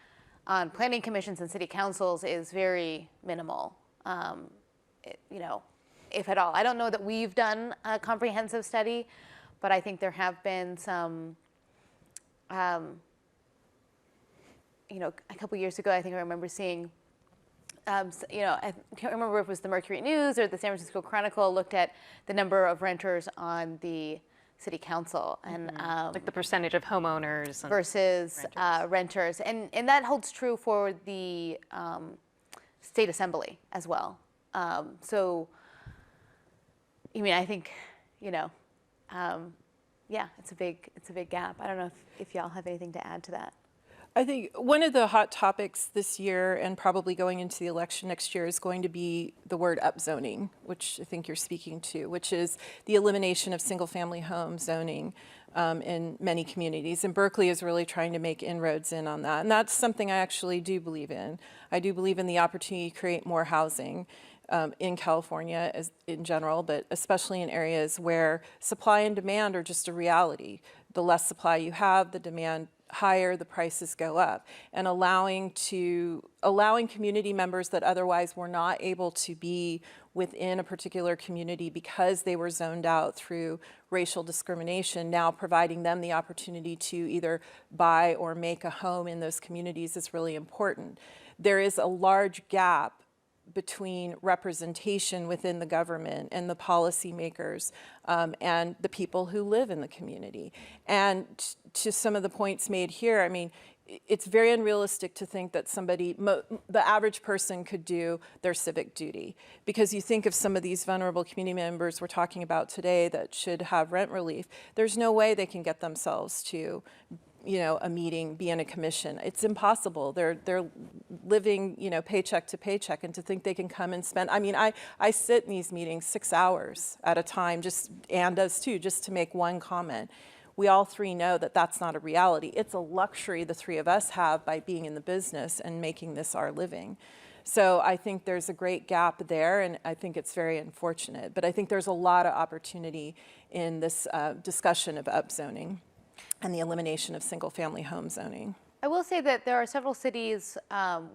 on planning commissions and city councils is very minimal, if at all. I don't know that we've done a comprehensive study, but I think there have been some, a couple years ago, I think I remember seeing, I can't remember if it was the Mercury News or the San Francisco Chronicle looked at the number of renters on the city council and like the percentage of homeowners versus renters. And that holds true for the state assembly as well. So, I think, yeah, it's a big gap. I don't know if y'all have anything to add to that. I think one of the hot topics this year and probably going into the election next year is going to be the word upzoning, which I think you're speaking to, which is the elimination of single-family home zoning in many communities. And Berkeley is really trying to make inroads in on that. And that's something I actually do believe in. I do believe in the opportunity to create more housing in California as in general, but especially in areas where supply and demand are just a reality. The less supply you have, the demand higher, the prices go up, and allowing community members that otherwise were not able to be within a particular community because they were zoned out through racial discrimination, now providing them the opportunity to either buy or make a home in those communities is really important. There is a large gap between representation within the government and the policymakers and the people who live in the community. And to some of the points made here, I mean, it's very unrealistic to think that the average person could do their civic duty. Because you think of some of these vulnerable community members we're talking about today that should have rent relief, there's no way they can get themselves to a meeting, be in a commission. It's impossible. They're living, paycheck to paycheck, and to think they can come and spend. I mean, I sit in these meetings 6 hours at a time, Ann does too, just to make one comment. We all three know that that's not a reality. It's a luxury the three of us have by being in the business and making this our living. So I think there's a great gap there, and I think it's very unfortunate. But I think there's a lot of opportunity in this discussion of upzoning and the elimination of single-family home zoning. I will say that there are several cities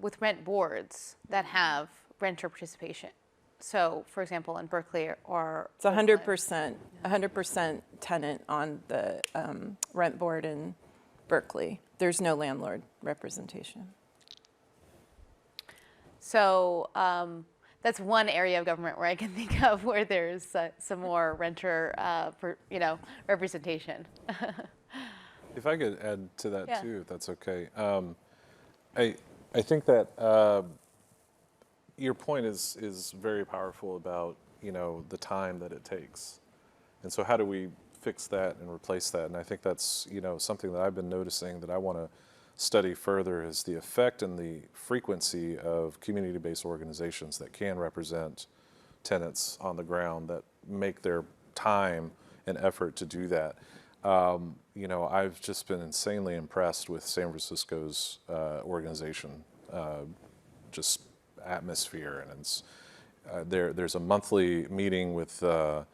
with rent boards that have renter participation. So, for example, in Berkeley or it's 100% tenant on the rent board in Berkeley. There's no landlord representation. So that's one area of government where I can think of where there's some more renter, representation. If I could add to that Yeah. too, if that's okay. I think that your point is very powerful about the time that it takes, and so how do we fix that and replace that? And I think that's something that I've been noticing that I want to study further is the effect and the frequency of community-based organizations that can represent tenants on the ground that make their time and effort to do that. I've just been insanely impressed with San Francisco's organization, just atmosphere, and it's there's a monthly meeting with the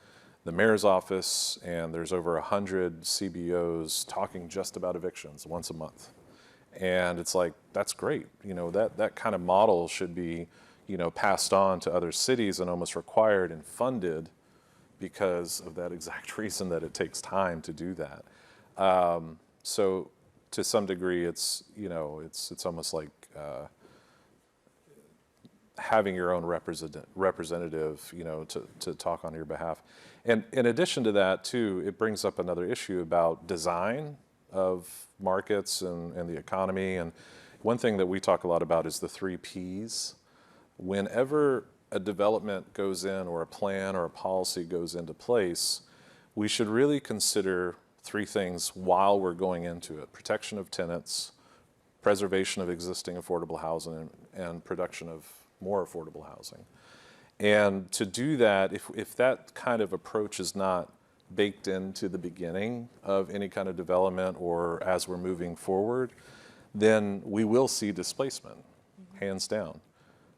mayor's office, and there's over 100 CBOs talking just about evictions once a month, and it's like that's great. That kind of model should be passed on to other cities and almost required and funded, because of that exact reason that it takes time to do that. So to some degree, it's almost like having your own representative, to talk on your behalf. And in addition to that, too, it brings up another issue about design of markets and the economy. And one thing that we talk a lot about is the 3 Ps. Whenever a development goes in, or a plan or a policy goes into place, we should really consider 3 things while we're going into it: protection of tenants, preservation of existing affordable housing, and production of more affordable housing. And to do that, if that kind of approach is not baked into the beginning of any kind of development or as we're moving forward, then we will see displacement, hands down.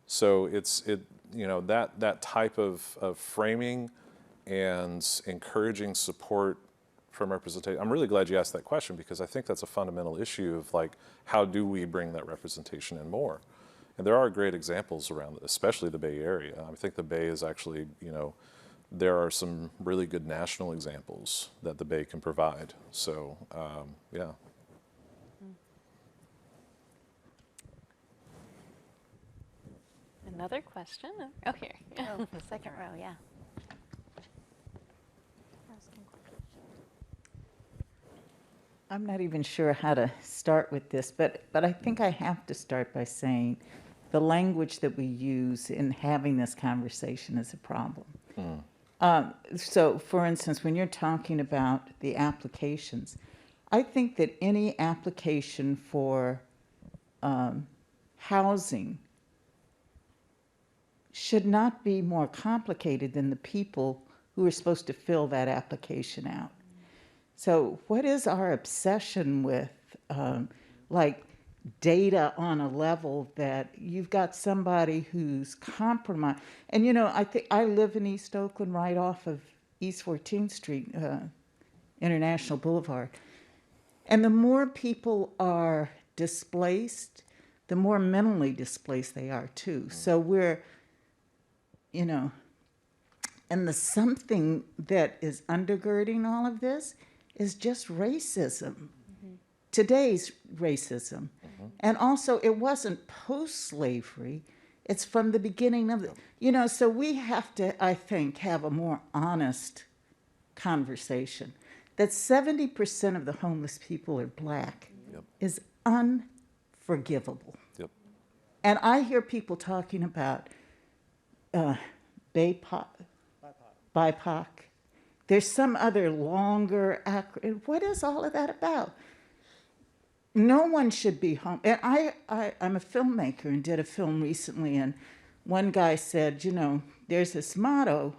So that type of framing and encouraging support from representation. I'm really glad you asked that question, because I think that's a fundamental issue of how do we bring that representation in more? And there are great examples around it, especially the Bay Area. I think the Bay is actually, there are some really good national examples that the Bay can provide. So, yeah. Another question? Oh, here. Oh, the second row, yeah. I'm not even sure how to start with this, but I think I have to start by saying the language that we use in having this conversation is a problem. So, for instance, when you're talking about the applications, I think that any application for housing should not be more complicated than the people who are supposed to fill that application out. So what is our obsession with like data on a level that you've got somebody who's compromised? And you know, I think I live in East Oakland, right off of East 14th Street, International Boulevard. And the more people are displaced, the more mentally displaced they are too. So we're, you know, and the something that is undergirding all of this is just racism. Today's racism. And also it wasn't post-slavery, it's from the beginning of the, you know, so we have to, I think, have a more honest conversation. That 70% of the homeless people are Black is unforgivable. And I hear people talking about BIPOC. There's some other longer acronym. What is all of that about? No one should be home. And I'm a filmmaker and did a film recently, and one guy said, you know, there's this motto,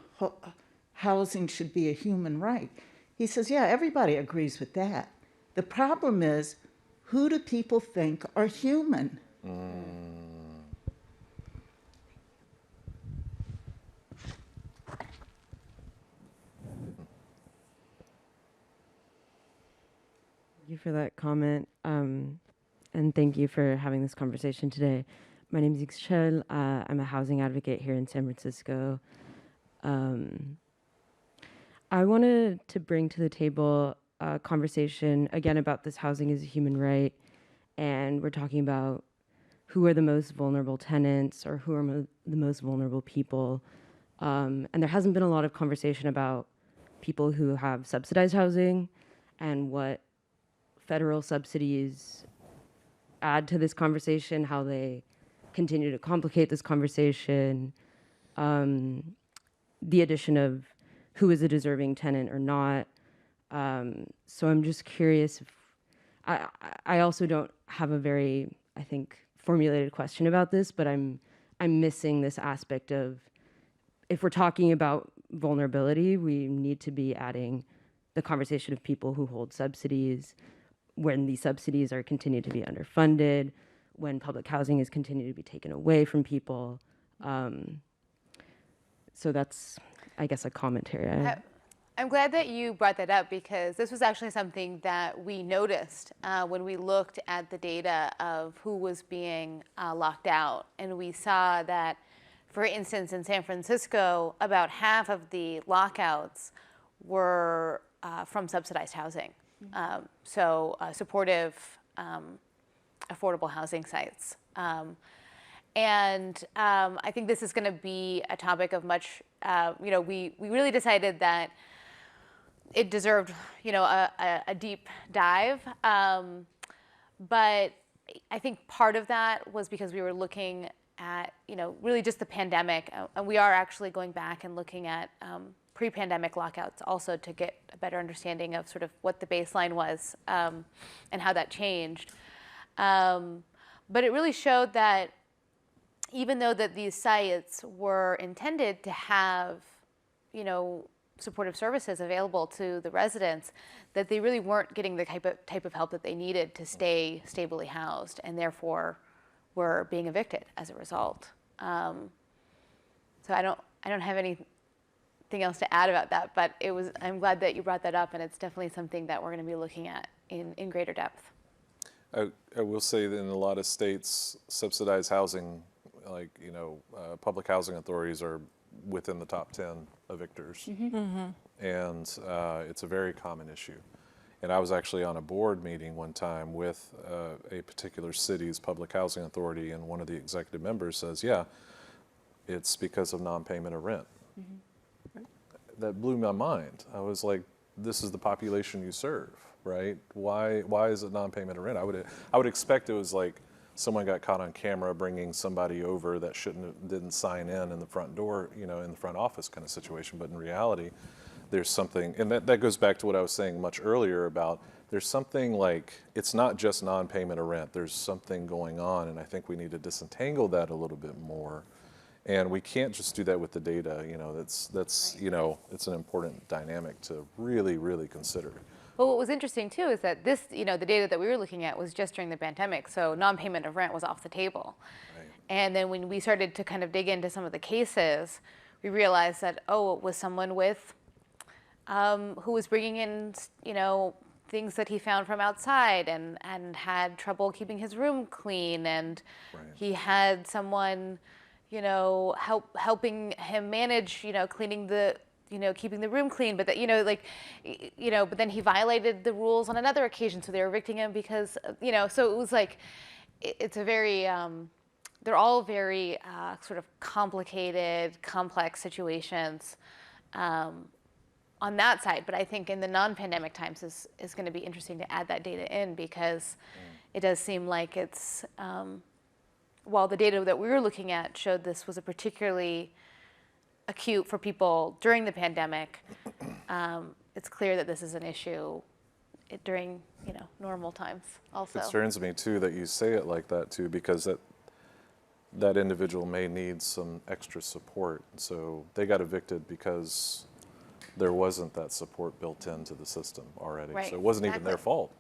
housing should be a human right. He says, yeah, everybody agrees with that. The problem is, who do people think are human? Thank you for that comment, and thank you for having this conversation today. My name is Ixchel. I'm a housing advocate here in San Francisco. I wanted to bring to the table a conversation again about this housing as a human right, and we're talking about who are the most vulnerable tenants or who are the most vulnerable people. And there hasn't been a lot of conversation about people who have subsidized housing and what federal subsidies add to this conversation, how they continue to complicate this conversation, the addition of who is a deserving tenant or not. So I'm just curious if, I also don't have a very, I think, formulated question about this, but I'm missing this aspect of, if we're talking about vulnerability, we need to be adding the conversation of people who hold subsidies, when these subsidies are continued to be underfunded, when public housing is continued to be taken away from people. So that's, I guess, a commentary. I'm glad that you brought that up, because this was actually something that we noticed when we looked at the data of who was being locked out. And we saw that, for instance, in San Francisco, about half of the lockouts were from subsidized housing. So supportive, affordable housing sites. And I think this is going to be a topic of much, you know, we really decided that it deserved, you know, a deep dive. But I think part of that was because we were looking at, you know, really just the pandemic. And we are actually going back and looking at pre-pandemic lockouts also to get a better understanding of sort of what the baseline was and how that changed. But it really showed that even though that these sites were intended to have, you know, supportive services available to the residents, that they really weren't getting the type of help that they needed to stay stably housed, and therefore were being evicted as a result. So I don't have anything else to add about that, but I'm glad that you brought that up, and it's definitely something that we're going to be looking at in greater depth. I will say that in a lot of states, subsidized housing, like, you know, public housing authorities are within the top 10 evictors. And it's a very common issue. And I was actually on a board meeting one time with a particular city's public housing authority, and one of the executive members says, yeah, it's because of non-payment of rent. That blew my mind. I was like, this is the population you serve, right? Why is it non-payment of rent? I would expect it was like someone got caught on camera bringing somebody over that didn't sign in the front door, you know, in the front office kind of situation. But in reality, there's something, and that goes back to what I was saying much earlier about there's something like, it's not just non-payment of rent, there's something going on, and I think we need to disentangle that a little bit more. And we can't just do that with the data, that's you know, it's an important dynamic to really, really consider. Well, what was interesting too is that this, the data that we were looking at was just during the pandemic, so non-payment of rent was off the table. Right. And then when we started to kind of dig into some of the cases, we realized that, it was someone with, who was bringing in, things that he found from outside and had trouble keeping his room clean, and he had someone, helping him manage, cleaning the, keeping the room clean, but that, but then he violated the rules on another occasion, so they were evicting him because, so it was like, it's a very, they're all very sort of complicated, complex situations on that side. But I think in the non-pandemic times is going to be interesting to add that data in, because it does seem like it's, while the data that we were looking at showed this was a particularly acute for people during the pandemic, it's clear that this is an issue during, normal times also. It concerns me too that you say it like that too, because that individual may need some extra support. So they got evicted because there wasn't that support built into the system already. Right, So it wasn't even their fault.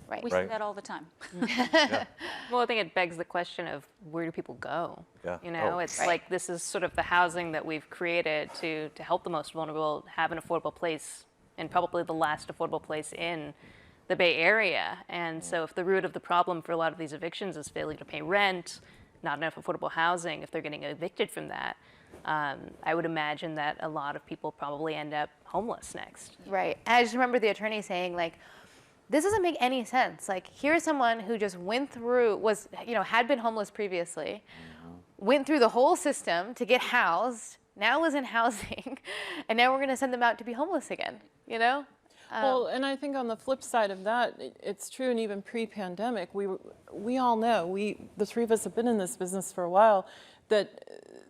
Right. We see that all the time. Yeah. Well, I think it begs the question of where do people go? Yeah. It's like this is sort of the housing that we've created to help the most vulnerable have an affordable place, and probably the last affordable place in the Bay Area. And so if the root of the problem for a lot of these evictions is failing to pay rent, not enough affordable housing, if they're getting evicted from that, I would imagine that a lot of people probably end up homeless next. Right. And I just remember the attorney saying, like, this doesn't make any sense. Like, here's someone who just went through, had been homeless previously, went through the whole system to get housed, now is in housing, and now we're going to send them out to be homeless again, Well, and I think on the flip side of that, it's true, and even pre-pandemic, we all know, the three of us have been in this business for a while, that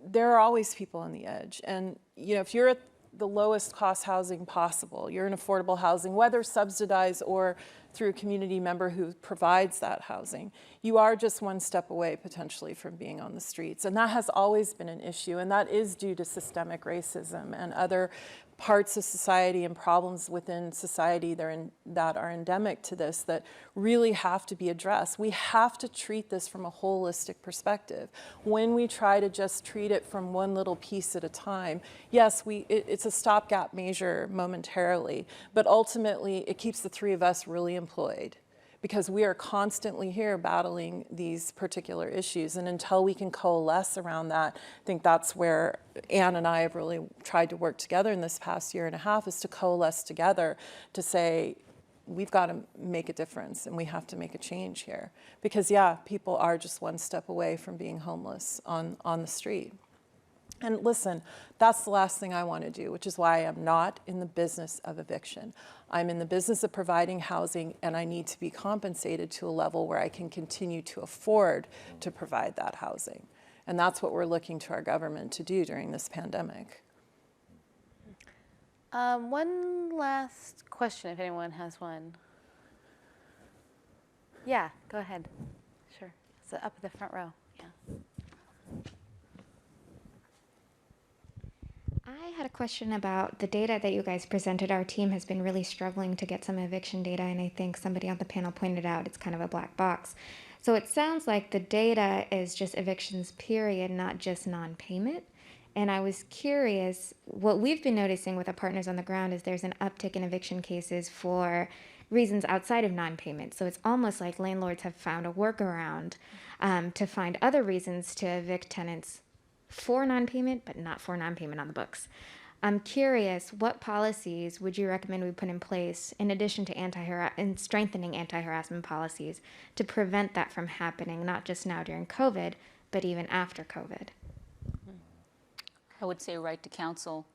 there are always people on the edge. And if you're at the lowest cost housing possible, you're in affordable housing, whether subsidized or through a community member who provides that housing, you are just one step away potentially from being on the streets. And that has always been an issue, and that is due to systemic racism and other parts of society and problems within society that are endemic to this that really have to be addressed. We have to treat this from a holistic perspective. When we try to just treat it from one little piece at a time, yes, it's a stopgap measure momentarily, but ultimately it keeps the three of us really employed, because we are constantly here battling these particular issues. And until we can coalesce around that, I think that's where Ann and I have really tried to work together in this past year and a half, is to coalesce together to say, we've got to make a difference and we have to make a change here. Because people are just one step away from being homeless on the street. And listen, that's the last thing I want to do, which is why I am not in the business of eviction. I'm in the business of providing housing, and I need to be compensated to a level where I can continue to afford to provide that housing. And that's what we're looking to our government to do during this pandemic. One last question, if anyone has one. Yeah, go ahead. Sure. So up at the front row. Yeah. I had a question about the data that you guys presented. Our team has been really struggling to get some eviction data, and I think somebody on the panel pointed out it's kind of a black box. So it sounds like the data is just evictions, period, not just non-payment. And I was curious, what we've been noticing with our partners on the ground is there's an uptick in eviction cases for reasons outside of non-payment. So it's almost like landlords have found a workaround to find other reasons to evict tenants for non-payment, but not for non-payment on the books. I'm curious, what policies would you recommend we put in place in addition to strengthening anti-harassment policies to prevent that from happening, not just now during COVID, but even after COVID? I would say right to counsel,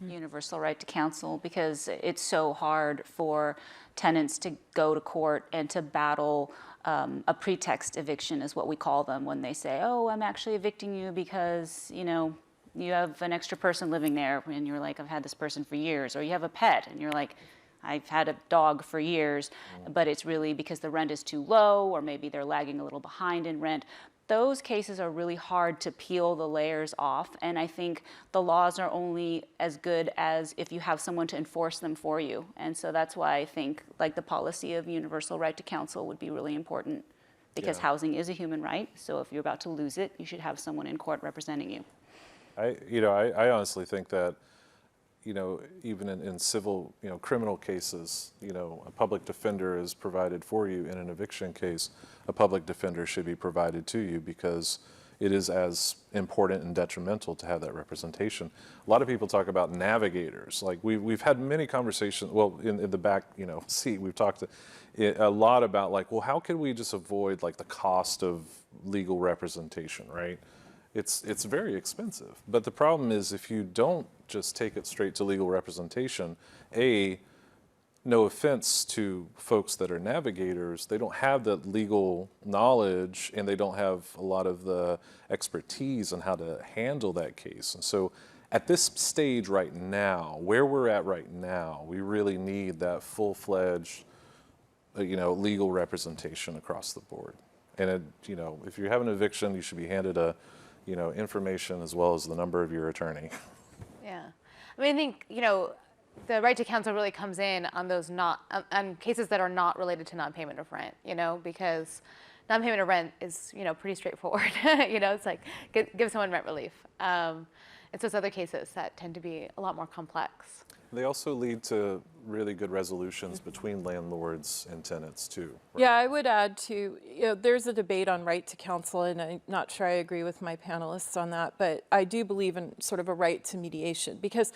universal right to counsel, because it's so hard for tenants to go to court and to battle a pretext eviction is what we call them, when they say, oh, I'm actually evicting you because, you have an extra person living there, and you're like, I've had this person for years, or you have a pet, and you're like, I've had a dog for years, but it's really because the rent is too low, or maybe they're lagging a little behind in rent. Those cases are really hard to peel the layers off, and I think the laws are only as good as if you have someone to enforce them for you. And so that's why I think like the policy of universal right to counsel would be really important, because housing is a human right. So if you're about to lose it, you should have someone in court representing you. I honestly think that, even in civil, criminal cases, a public defender is provided for you. In an eviction case, a public defender should be provided to you, because it is as important and detrimental to have that representation. A lot of people talk about navigators. Like we've had many conversations, well, in the back, seat, we've talked a lot about like, well, how can we just avoid like the cost of legal representation, right? It's very expensive. But the problem is, if you don't just take it straight to legal representation, no offense to folks that are navigators, they don't have the legal knowledge, and they don't have a lot of the expertise on how to handle that case. And so at this stage right now, where we're at right now, we really need that full-fledged, legal representation across the board. And if you have an eviction, you should be handed information as well as the number of your attorney. Yeah, I mean, I think the right to counsel really comes in on those on cases that are not related to non-payment of rent. Because non-payment of rent is pretty straightforward. It's like give someone rent relief. It's those other cases that tend to be a lot more complex. They also lead to really good resolutions between landlords and tenants too. Right? Yeah, I would add to, there's a debate on right to counsel, and I'm not sure I agree with my panelists on that, but I do believe in sort of a right to mediation, because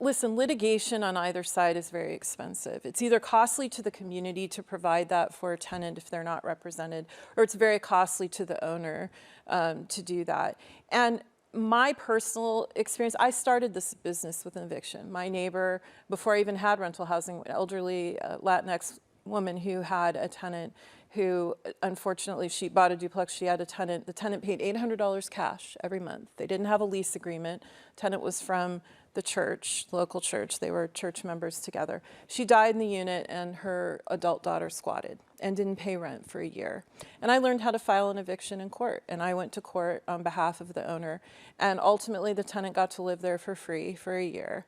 listen, litigation on either side is very expensive. It's either costly to the community to provide that for a tenant if they're not represented, or it's very costly to the owner to do that. And my personal experience, I started this business with an eviction. My neighbor, before I even had rental housing, an elderly Latinx woman who had a tenant who, unfortunately, she bought a duplex, she had a tenant. The tenant paid $800 cash every month. They didn't have a lease agreement. Tenant was from the church, local church. They were church members together. She died in the unit, and her adult daughter squatted and didn't pay rent for a year. And I learned how to file an eviction in court, and I went to court on behalf of the owner, and ultimately the tenant got to live there for free for a year.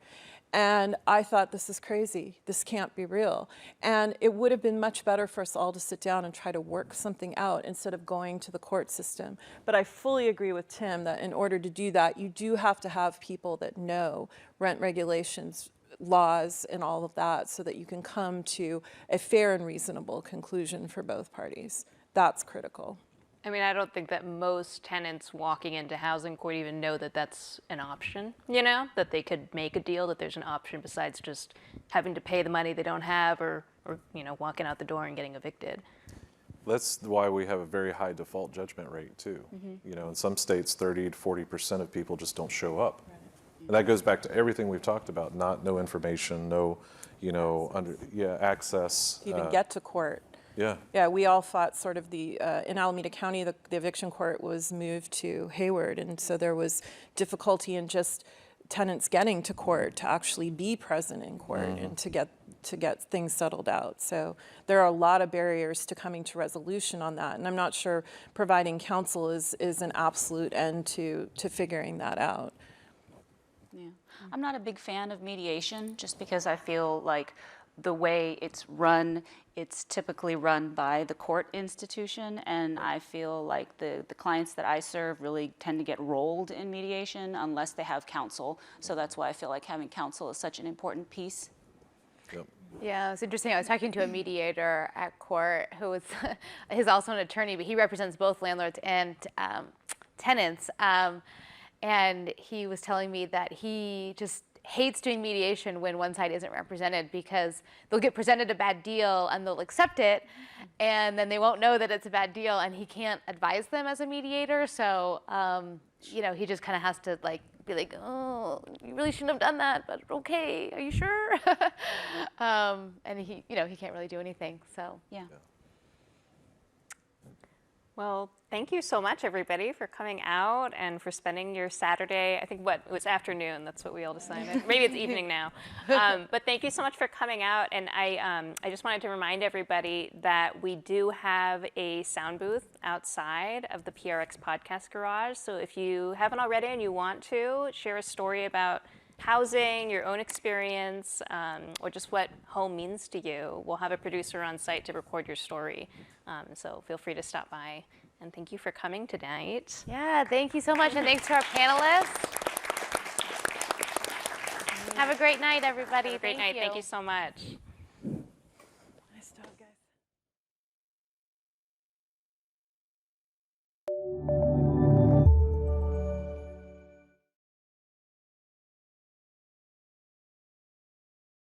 And I thought, this is crazy. This can't be real. And it would have been much better for us all to sit down and try to work something out instead of going to the court system. But I fully agree with Tim that in order to do that, you do have to have people that know rent regulations, laws, and all of that, so that you can come to a fair and reasonable conclusion for both parties. That's critical. I mean, I don't think that most tenants walking into housing court even know that that's an option, that they could make a deal, that there's an option besides just having to pay the money they don't have, or walking out the door and getting evicted. That's why we have a very high default judgment rate too. In some states, 30 to 40% of people just don't show up. Right. And that goes back to everything we've talked about, no information, no, access. To even get to court. Yeah, we all fought sort of in Alameda County, the eviction court was moved to Hayward, and so there was difficulty in just tenants getting to court to actually be present in court and to get things settled out. So there are a lot of barriers to coming to resolution on that, and I'm not sure providing counsel is an absolute end to figuring that out. Yeah, I'm not a big fan of mediation, just because I feel like the way it's run, it's typically run by the court institution, and I feel like the clients that I serve really tend to get rolled in mediation unless they have counsel. So that's why I feel like having counsel is such an important piece. Yep. Yeah, it's interesting. I was talking to a mediator at court who was, he's also an attorney, but he represents both landlords and tenants. And he was telling me that he just hates doing mediation when one side isn't represented, because they'll get presented a bad deal and they'll accept it, and then they won't know that it's a bad deal, and he can't advise them as a mediator. So, he just kind of has to be like, oh, you really shouldn't have done that, but okay, are you sure? And he can't really do anything. So yeah. Well, thank you so much, everybody, for coming out and for spending your Saturday. I think it was afternoon. That's what we all decided. Maybe it's evening now. But thank you so much for coming out. And I just wanted to remind everybody that we do have a sound booth outside of the PRX Podcast Garage. So if you haven't already and you want to share a story about housing, your own experience, or just what home means to you, we'll have a producer on site to record your story. So feel free to stop by. And thank you for coming tonight. Yeah, thank you so much. And thanks to our panelists. Have a great night, everybody. Have a great night. Thank you so much.